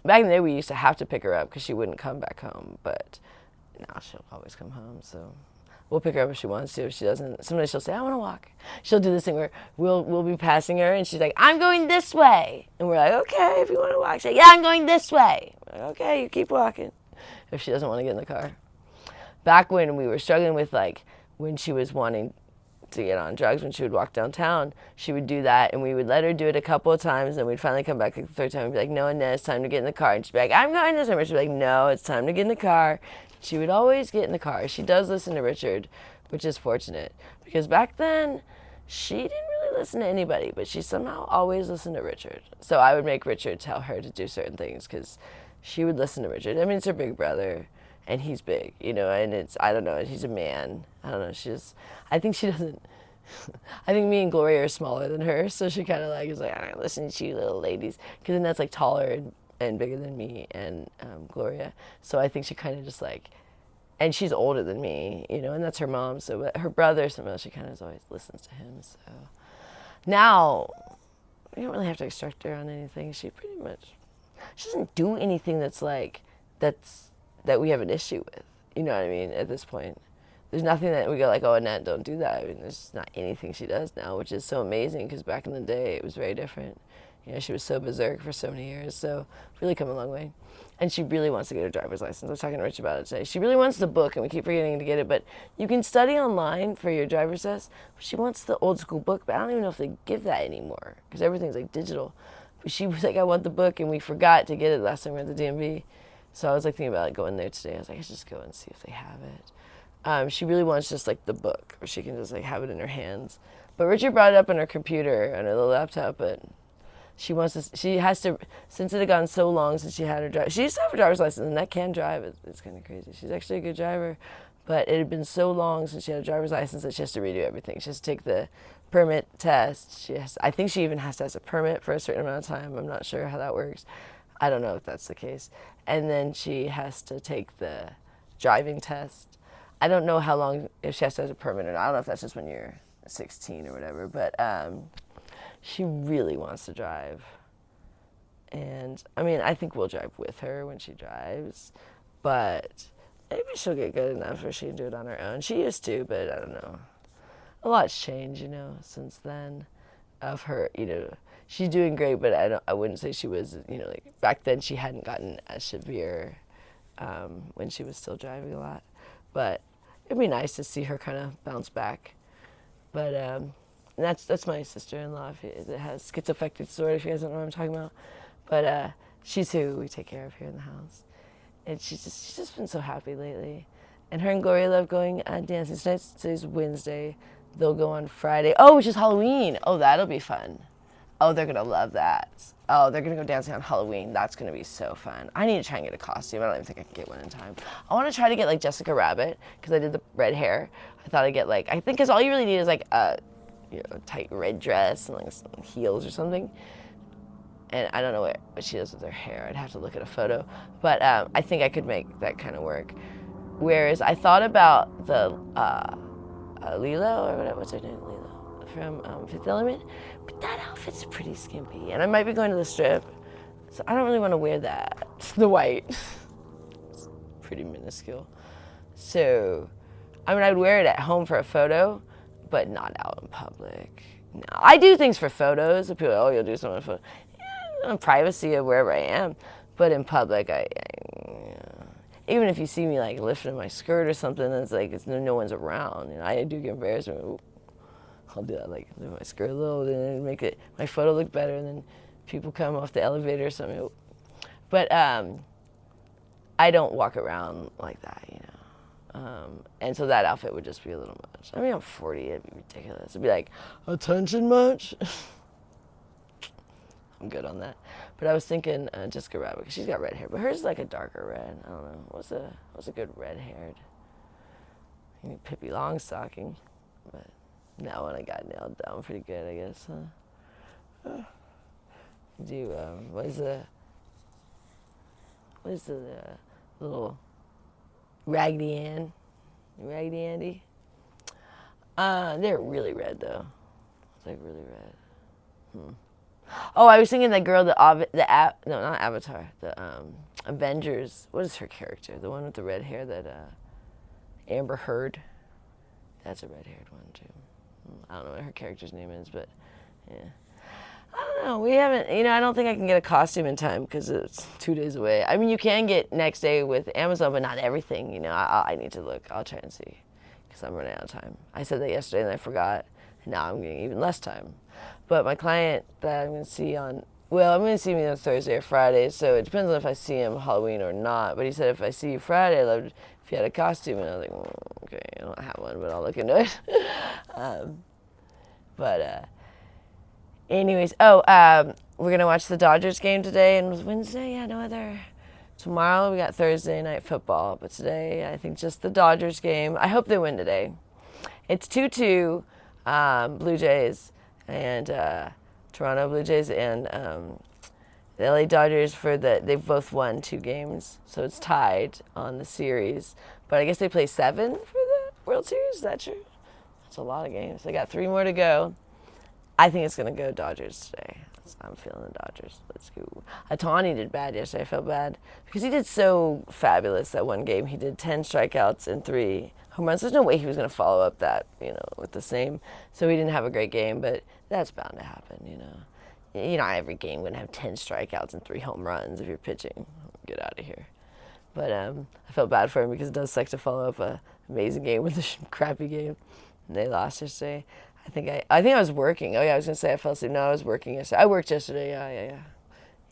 back in the day, we used to have to pick her up because she wouldn't come back home. But now she'll always come home, so we'll pick her up if she wants to. If she doesn't, sometimes she'll say, I want to walk. She'll do this thing where we'll be passing her, and she's like, I'm going this way. And we're like, okay, if you want to walk. She's like, yeah, I'm going this way. We're like, okay, you keep walking. If she doesn't want to get in the car. Back when we were struggling with, like, when she was wanting to get on drugs, when she would walk downtown, she would do that, and we would let her do it a couple of times, and we'd finally come back like the third time and be like, no, Annette, it's time to get in the car. And she'd be like, I'm going this way. And she'd be like, no, it's time to get in the car. She would always get in the car. She does listen to Richard, which is fortunate, because back then she didn't really listen to anybody, but she somehow always listened to Richard. So I would make Richard tell her to do certain things because she would listen to Richard. I mean, it's her big brother, and he's big, you know, and it's, I don't know, he's a man. I don't know, I think she doesn't, I think me and Gloria are smaller than her, so she kind of like is like, I don't listen to you little ladies, because then that's like taller and bigger than me and Gloria. So I think she kind of just like, and she's older than me, you know, and that's her mom. So her brother, somehow she kind of always listens to him. So now we don't really have to instruct her on anything. She pretty much, she doesn't do anything that's like, that we have an issue with. You know what I mean? At this point, there's nothing that we go like, oh, Annette, don't do that. I mean, there's not anything she does now, which is so amazing because back in the day it was very different. You know, she was so berserk for so many years. So really come a long way. And she really wants to get her driver's license. I was talking to Rich about it today. She really wants the book, and we keep forgetting to get it. But you can study online for your driver's test. She wants the old school book, but I don't even know if they give that anymore because everything's like digital. But she was like, I want the book, and we forgot to get it last time we were at the DMV. So I was like thinking about like going there today. I was like, I should just go and see if they have it. She really wants just like the book, where she can just like have it in her hands. But Richard brought it up on her computer, on her little laptop, but she wants to, she has to, since it had gone so long since she had her drive, she used to have a driver's license, and that can drive. It's kind of crazy. She's actually a good driver, but it had been so long since she had a driver's license that she has to redo everything. She has to take the permit test. I think she even has to have a permit for a certain amount of time. I'm not sure how that works. I don't know if that's the case. And then she has to take the driving test. I don't know how long, if she has to have a permit or not. I don't know if that's just when you're 16 or whatever, but she really wants to drive. And I mean, I think we'll drive with her when she drives, but maybe she'll get good enough where she can do it on her own. She used to, but I don't know. A lot's changed, you know, since then of her, you know. She's doing great, but I wouldn't say she was, you know, like back then she hadn't gotten as severe when she was still driving a lot. But it'd be nice to see her kind of bounce back. But and that's my sister-in-law that has schizoaffective disorder, if you guys don't know what I'm talking about. But she's who we take care of here in the house. And she's just been so happy lately. And her and Gloria love going dancing. Today's Wednesday. They'll go on Friday. Oh, which is Halloween. Oh, that'll be fun. Oh, they're going to love that. Oh, they're going to go dancing on Halloween. That's going to be so fun. I need to try and get a costume. I don't even think I can get one in time. I want to try to get, like, Jessica Rabbit, because I did the red hair. I thought I'd get, like, I think because all you really need is, like, a tight red dress and, like, some heels or something. and I don't know what she does with her hair. I'd have to look at a photo, but I think I could make that kind of work. Whereas I thought about the Lilo, or whatever, what's her name, Lilo, from Fifth Element, but that outfit's pretty skimpy, and I might be going to the Strip, so I don't really want to wear that. The white, it's pretty minuscule. So, I mean, I'd wear it at home for a photo, but not out in public. No, I do things for photos. People are like, oh, you'll do something for photos. Yeah, privacy of wherever I am, but in public, even if you see me like lifting my skirt or something, it's like no one's around. You know, I do get embarrassed. I'll do that, like lift my skirt a little, and then make my photo look better, and then people come off the elevator or something. But I don't walk around like that, you know. And so that outfit would just be a little much. I mean, I'm 40, it'd be ridiculous. It'd be like, attention much? I'm good on that. But I was thinking Jessica Rabbit, because she's got red hair, but hers is like a darker red. I don't know. What's a good red-haired? Maybe Pippi Longstocking. But that one I got nailed down pretty good, I guess. What is the little Raggedy Ann? Raggedy Andy? They're really red, though. It's like really red. Oh, I was thinking that girl, not Avatar, the Avengers. What is her character? The one with the red hair, that Amber Heard. That's a red-haired one too. I don't know what her character's name is, but yeah. I don't know. We haven't. You know, I don't think I can get a costume in time because it's 2 days away. I mean, you can get next day with Amazon, but not everything. You know, I need to look. I'll try and see because I'm running out of time. I said that yesterday and I forgot. And now I'm getting even less time. But my client that I'm going to see I'm going to see him on Thursday or Friday, so it depends on if I see him Halloween or not. But he said, if I see you Friday, I'd love if you had a costume. And I was like, okay, I don't have one, but I'll look into it. Anyways, we're going to watch the Dodgers game today, and it was Wednesday, yeah, no other. Tomorrow we got Thursday night football, but today I think just the Dodgers game. I hope they win today. It's 2-2, Blue Jays and Toronto Blue Jays and the LA Dodgers they've both won 2 games, so it's tied on the series. But I guess they play 7 for the World Series. Is that true? That's a lot of games. They got 3 more to go. I think it's gonna go Dodgers today. I'm feeling the Dodgers. Let's go. Ohtani did bad yesterday. I felt bad because he did so fabulous that one game. He did 10 strikeouts and 3 home runs. There's no way he was going to follow up that, with the same. So he didn't have a great game, but that's bound to happen, every game going to have 10 strikeouts and 3 home runs if you're pitching. Get out of here. But I felt bad for him because it does suck to follow up an amazing game with a crappy game. And they lost yesterday. I think I was working. Oh yeah, I was going to say I fell asleep. No, I was working yesterday. I worked yesterday. Yeah.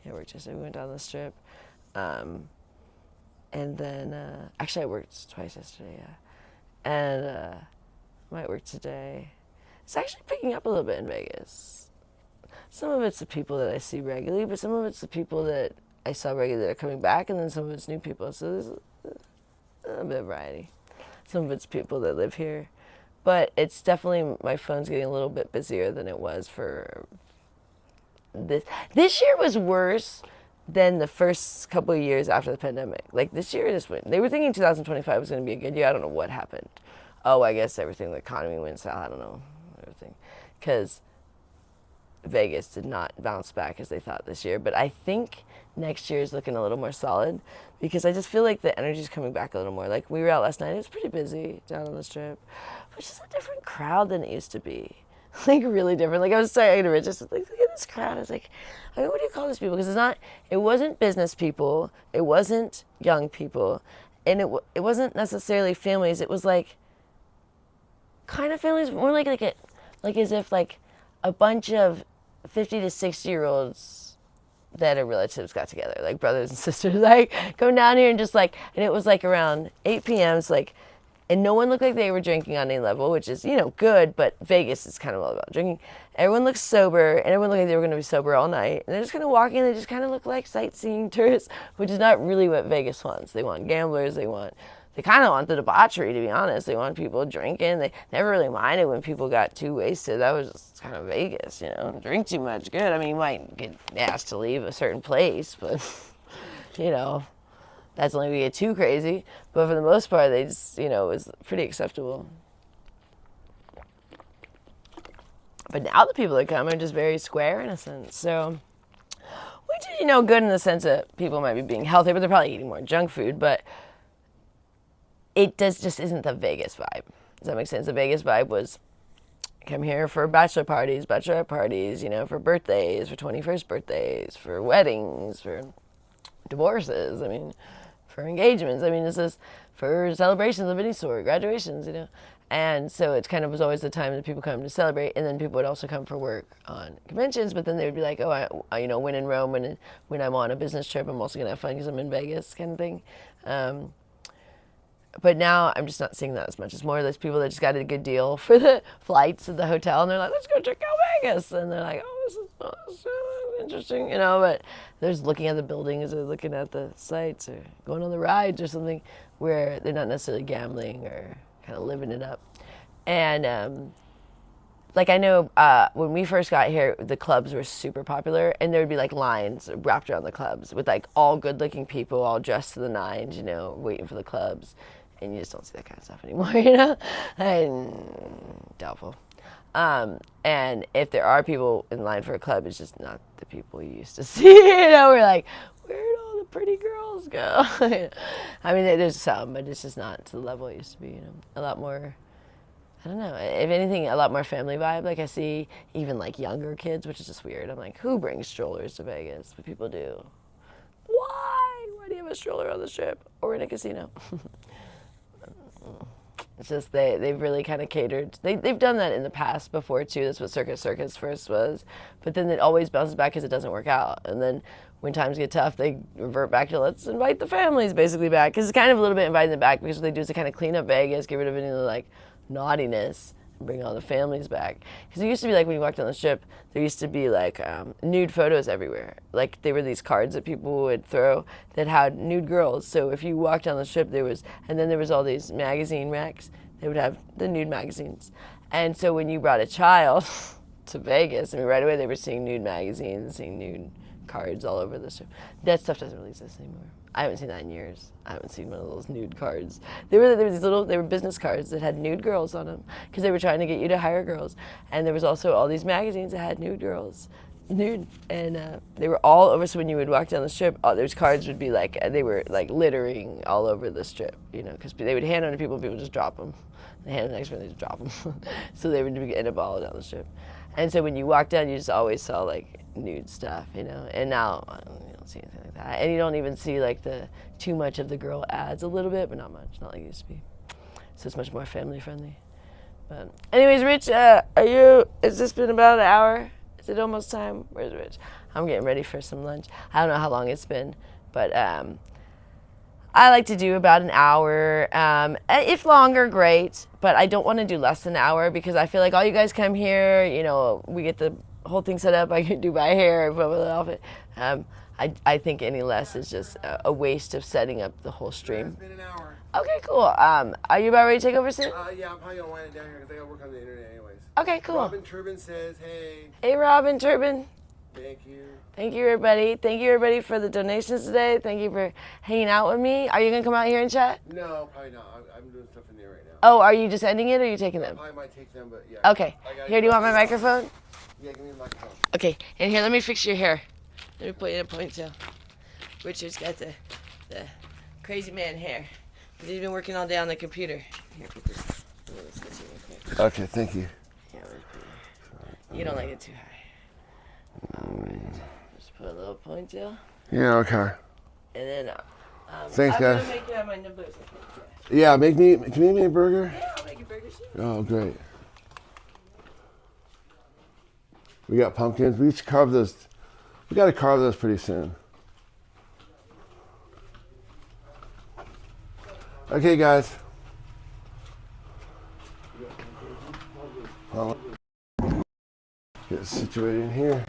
I worked yesterday. We went down the Strip. And then, actually I worked twice yesterday, yeah. And might work today. It's actually picking up a little bit in Vegas. Some of it's the people that I see regularly, but some of it's the people that I saw regularly that are coming back, and then some of it's new people. So there's a bit of variety. Some of it's people that live here. But it's definitely, my phone's getting a little bit busier than it was for this. This year was worse than the first couple of years after the pandemic. Like this year, they were thinking 2025 was going to be a good year. I don't know what happened. Oh, I guess everything, the economy went south. I don't know, everything. Because Vegas did not bounce back as they thought this year. But I think next year is looking a little more solid because I just feel like the energy's coming back a little more. Like we were out last night. It was pretty busy down on the Strip. Which is a different crowd than it used to be. Like really different. Like I was saying to Rich, just like, look at this crowd. I was like, what do you call these people? Because it wasn't business people. It wasn't young people. And it wasn't necessarily families. It was like kind of families, more like as if like a bunch of 50 to 60-year-olds that are relatives got together, like brothers and sisters, like come down here and just like, and it was like around 8 p.m. So like, and no one looked like they were drinking on any level, which is, good, but Vegas is kind of all about drinking. Everyone looks sober, and everyone looked like they were going to be sober all night. And they're just kind of walking, and they just kind of look like sightseeing tourists, which is not really what Vegas wants. They want gamblers, they want they kind of want the debauchery, to be honest. They want people drinking. They never really minded when people got too wasted. That was just kind of Vegas, you know. Drink too much, good. I mean, you might get asked to leave a certain place, but, you know, that's only if you get too crazy. But for the most part, they just, you know, it was pretty acceptable. But now the people that come are just very square in a sense. So, which is, you know, good in the sense that people might be being healthy, but they're probably eating more junk food. But it just isn't the Vegas vibe. Does that make sense? The Vegas vibe was come here for bachelor parties, bachelorette parties, you know, for birthdays, for 21st birthdays, for weddings, for divorces. I mean, for engagements. I mean, this is for celebrations of any sort, graduations, you know. And so it kind of was always the time that people come to celebrate, and then people would also come for work on conventions, but then they would be like, oh, you know, when in Rome, when I'm on a business trip, I'm also going to have fun because I'm in Vegas kind of thing. But now I'm just not seeing that as much. It's more of those people that just got a good deal for the flights at the hotel, and they're like, let's go check out Vegas. And they're like, oh, this is so interesting, you know, but they're just looking at the buildings or looking at the sites or going on the rides or something where they're not necessarily gambling or kind of living it up. And like I know when we first got here, the clubs were super popular, and there would be like lines wrapped around the clubs with like all good looking people all dressed to the nines, you know, waiting for the clubs. And you just don't see that kind of stuff anymore, you know? And doubtful. And if there are people in line for a club, it's just not the people you used to see, you know? We're like, where'd all the pretty girls go? I mean, there's some, but it's just not to the level it used to be, you know? A lot more, I don't know, if anything, a lot more family vibe. Like I see even like younger kids, which is just weird. I'm like, who brings strollers to Vegas? But people do. Why? Why do you have a stroller on the strip or in a casino? It's just they've really kind of catered. They've done that in the past before too. That's what Circus Circus first was. But then it always bounces back because it doesn't work out. And then when times get tough, they revert back to let's invite the families basically back. Because it's kind of a little bit inviting them back because what they do is they kind of clean up Vegas, get rid of any of the like naughtiness, and bring all the families back. Because it used to be like when you walked on the strip, there used to be like nude photos everywhere. Like they were these cards that people would throw that had nude girls. So if you walked on the strip, and then there was all these magazine racks. They would have the nude magazines. And so when you brought a child to Vegas, I mean, right away they were seeing nude magazines, seeing nude cards all over the strip. That stuff doesn't really exist anymore. I haven't seen that in years. I haven't seen one of those nude cards. They were business cards that had nude girls on them because they were trying to get you to hire girls. And there was also all these magazines that had nude girls, nude, and they were all over. So when you would walk down the strip, those cards would be like they were like littering all over the strip, you know, because they would hand them to people, and people would just drop them. They hand them next one, they just drop them. So they would end up all down the strip. And so when you walk down, you just always saw like nude stuff, you know. And now you don't see anything like that. And you don't even see like too much of the girl ads, a little bit, but not much, not like it used to be. So it's much more family friendly. But anyways, Rich, has this been about an hour? Is it almost time? Where's Rich? I'm getting ready for some lunch. I don't know how long it's been, but I like to do about an hour. If longer, great, but I don't want to do less than an hour because I feel like all you guys come here, you know, we get the whole thing set up. I can do my hair, blah, blah, blah, blah. I think any less is just a waste of setting up the whole stream. It's been an hour. Okay, cool. Are you about ready to take over soon? Yeah, I'm probably going to wind it down here because I got to work on the internet anyways. Okay, cool. Robin Turbin says, hey. Hey, Robin Turbin. Thank you. Thank you, everybody. Thank you, everybody, for the donations today. Thank you for hanging out with me. Are you going to come out here and chat? No, probably not. I'm doing stuff in there right now. Oh, are you just ending it or are you taking them? I might take them, but yeah. Okay. Here, do you want my microphone? Yeah, give me the microphone. Okay. And here, let me fix your hair. Let me put you in a ponytail. Richard's got the crazy man hair. Because he's been working all day on the computer. Here, put this. Let's get you real quick. Okay, thank you. Yeah, you don't like it too high. Alright. Just put a little ponytail. Yeah, okay. And then, thanks, I'm guys. gonna make my numbers. Yeah, can you make me a burger? Yeah, I'll make you burgers too. Oh, great. We got pumpkins. We should carve those. We got to carve those pretty soon. Okay, guys. Get situated in here.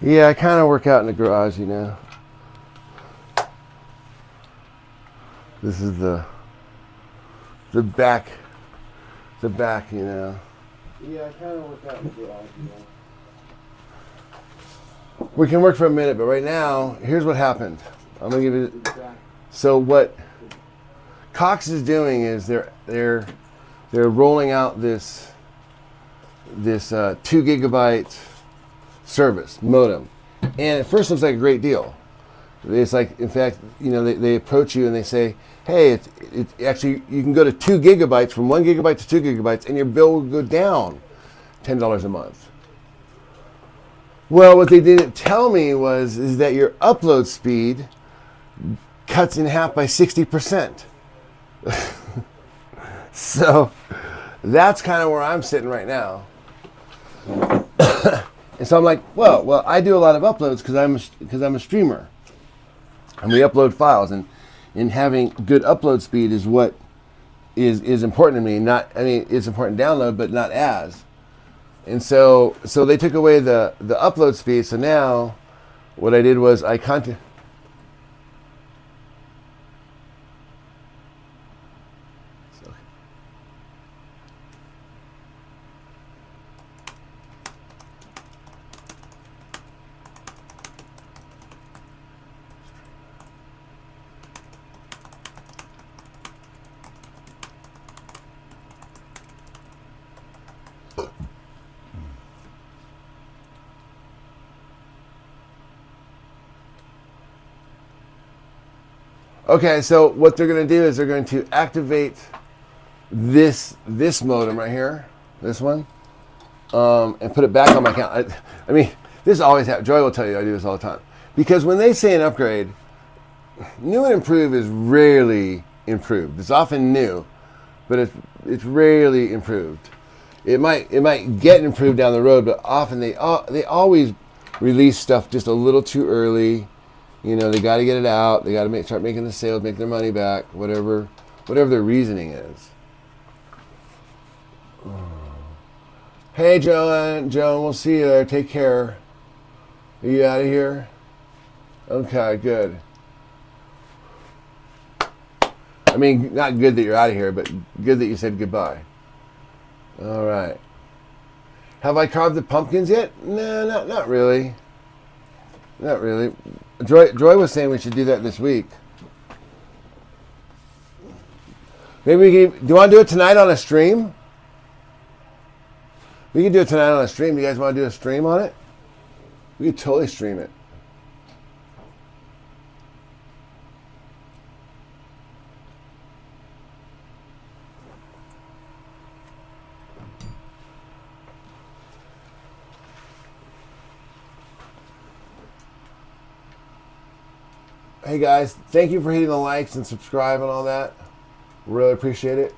Yeah, I kind of work out in the garage, you know. This is the back, you know. Yeah, I kind of work out in the garage, you know. We can work for a minute, but right now, here's what happened. I'm gonna give you. So what Cox is doing is they're rolling out this 2 gigabyte service modem, and at first it looks like a great deal. It's like, in fact, you know, they approach you and they say, hey, it actually, you can go to 2 gigabytes, from 1 gigabyte to 2 gigabytes, and your bill will go down $10 a month. Well, what they didn't tell me is that your upload speed cuts in half by 60%. So that's kind of where I'm sitting right now. And so I'm like, well, I do a lot of uploads because I'm a streamer, and we upload files, and having good upload speed is what is important to me. It's important to download, but not as. And so they took away the upload speed. So now what I did was I contacted. Okay, so what they're going to do is they're going to activate this modem right here, this one, and put it back on my account. I mean, this always happens. Joy will tell you I do this all the time. Because when they say an upgrade, new and improved is rarely improved. It's often new, but it's rarely improved. It might get improved down the road, but often they always release stuff just a little too early. You know, they got to get it out. They got to start making the sales, make their money back, whatever their reasoning is. Hey, Joan, we'll see you there. Take care. Are you out of here? Okay, good. I mean, not good that you're out of here, but good that you said goodbye. All right. Have I carved the pumpkins yet? No, not really. Not really. Joy was saying we should do that this week. Maybe do you want to do it tonight on a stream? We can do it tonight on a stream. You guys want to do a stream on it? We could totally stream it. Hey guys, thank you for hitting the likes and subscribe and all that. Really appreciate it.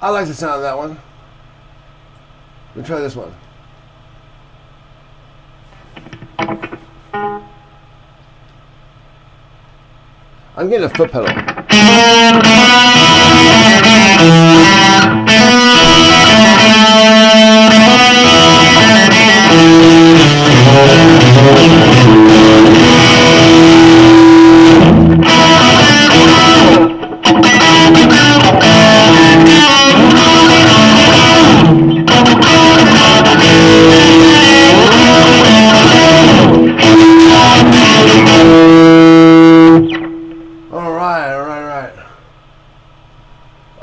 I like the sound of that one. Let me try this one. I'm getting a foot pedal.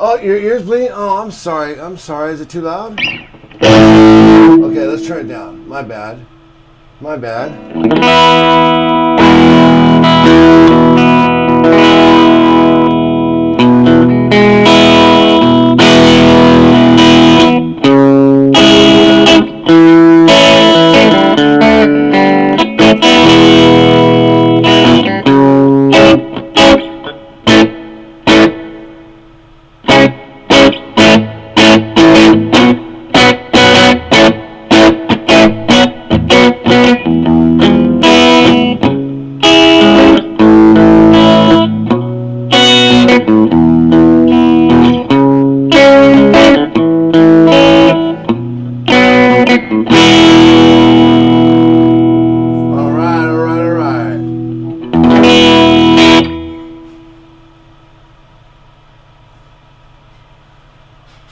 Oh, your ear's bleeding? Oh, I'm sorry. Is it too loud? Okay, let's turn it down. My bad.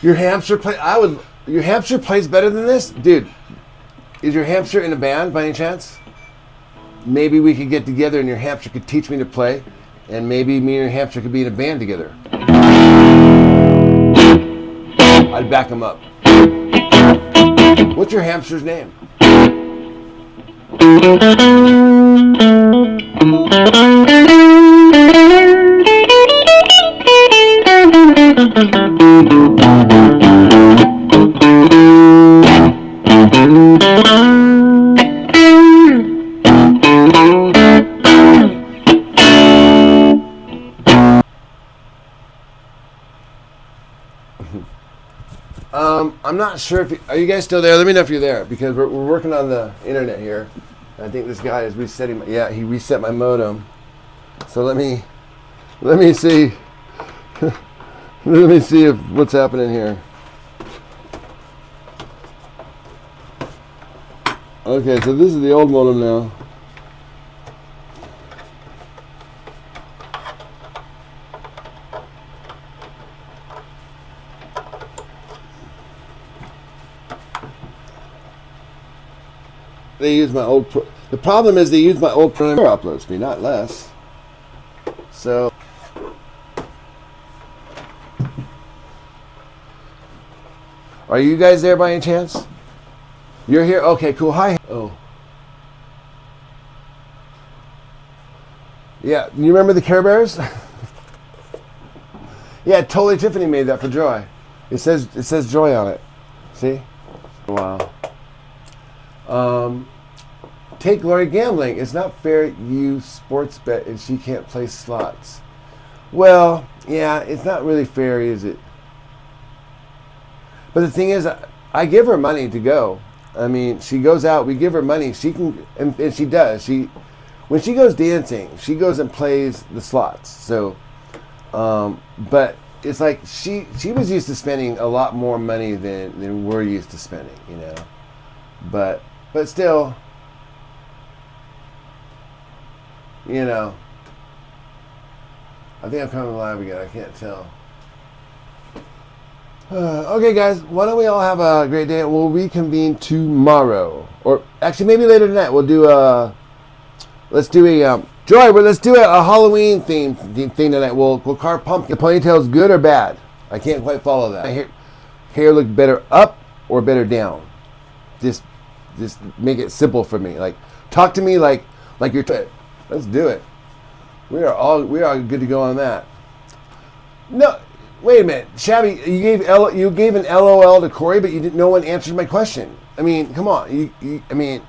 Your hamster play? Your hamster plays better than this, dude. Is your hamster in a band by any chance? Maybe we could get together and your hamster could teach me to play, and maybe me and your hamster could be in a band together. I'd back him up. What's your hamster's name? I'm not sure if are you guys still there? Let me know if you're there because we're working on the internet here. I think this guy is resetting. Yeah, he reset my modem. So let me see. Let me see if what's happening here. Okay, so this is the old modem now. They use my old. The problem is they use my old Premiere upload speed, not less. So. Are you guys there by any chance? You're here? Okay, cool. Hi. Oh. Yeah, you remember the Care Bears? Yeah, totally. Tiffany made that for Joy. It says Joy on it. See? Wow. Take Lori gambling. It's not fair you sports bet and she can't play slots. Well, yeah, it's not really fair, is it? But the thing is, I give her money to go. I mean, she goes out, we give her money, she can, and she does. When she goes dancing, she goes and plays the slots. So, but it's like she was used to spending a lot more money than we're used to spending, you know. But still, you know, I think I'm coming live again. I can't tell. Okay, guys, why don't we all have a great day? We'll reconvene tomorrow, or actually maybe later tonight. We'll do let's do a Joy. Let's do a Halloween thing tonight. We'll carve pumpkin. The ponytail's good or bad? I can't quite follow that. Hair look better up or better down? Just make it simple for me. Like talk to me like you're. Let's do it. We are good to go on that. No. Wait a minute, Shabby. You gave an LOL to Corey, but no one answered my question. I mean, come on. I mean,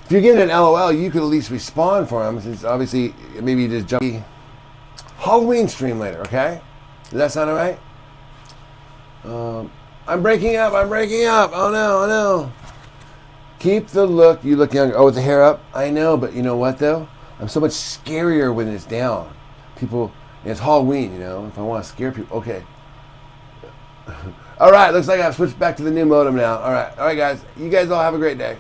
if you're giving an LOL, you could at least respond for him. Since obviously, maybe you just jump. Halloween stream later, okay? Does that sound alright? I'm breaking up. Oh no. Keep the look. You look younger. Oh, with the hair up. I know, but you know what though? I'm so much scarier when it's down. People. It's Halloween, you know, if I want to scare people. Okay. All right, looks like I've switched back to the new modem now. All right, guys. You guys all have a great day.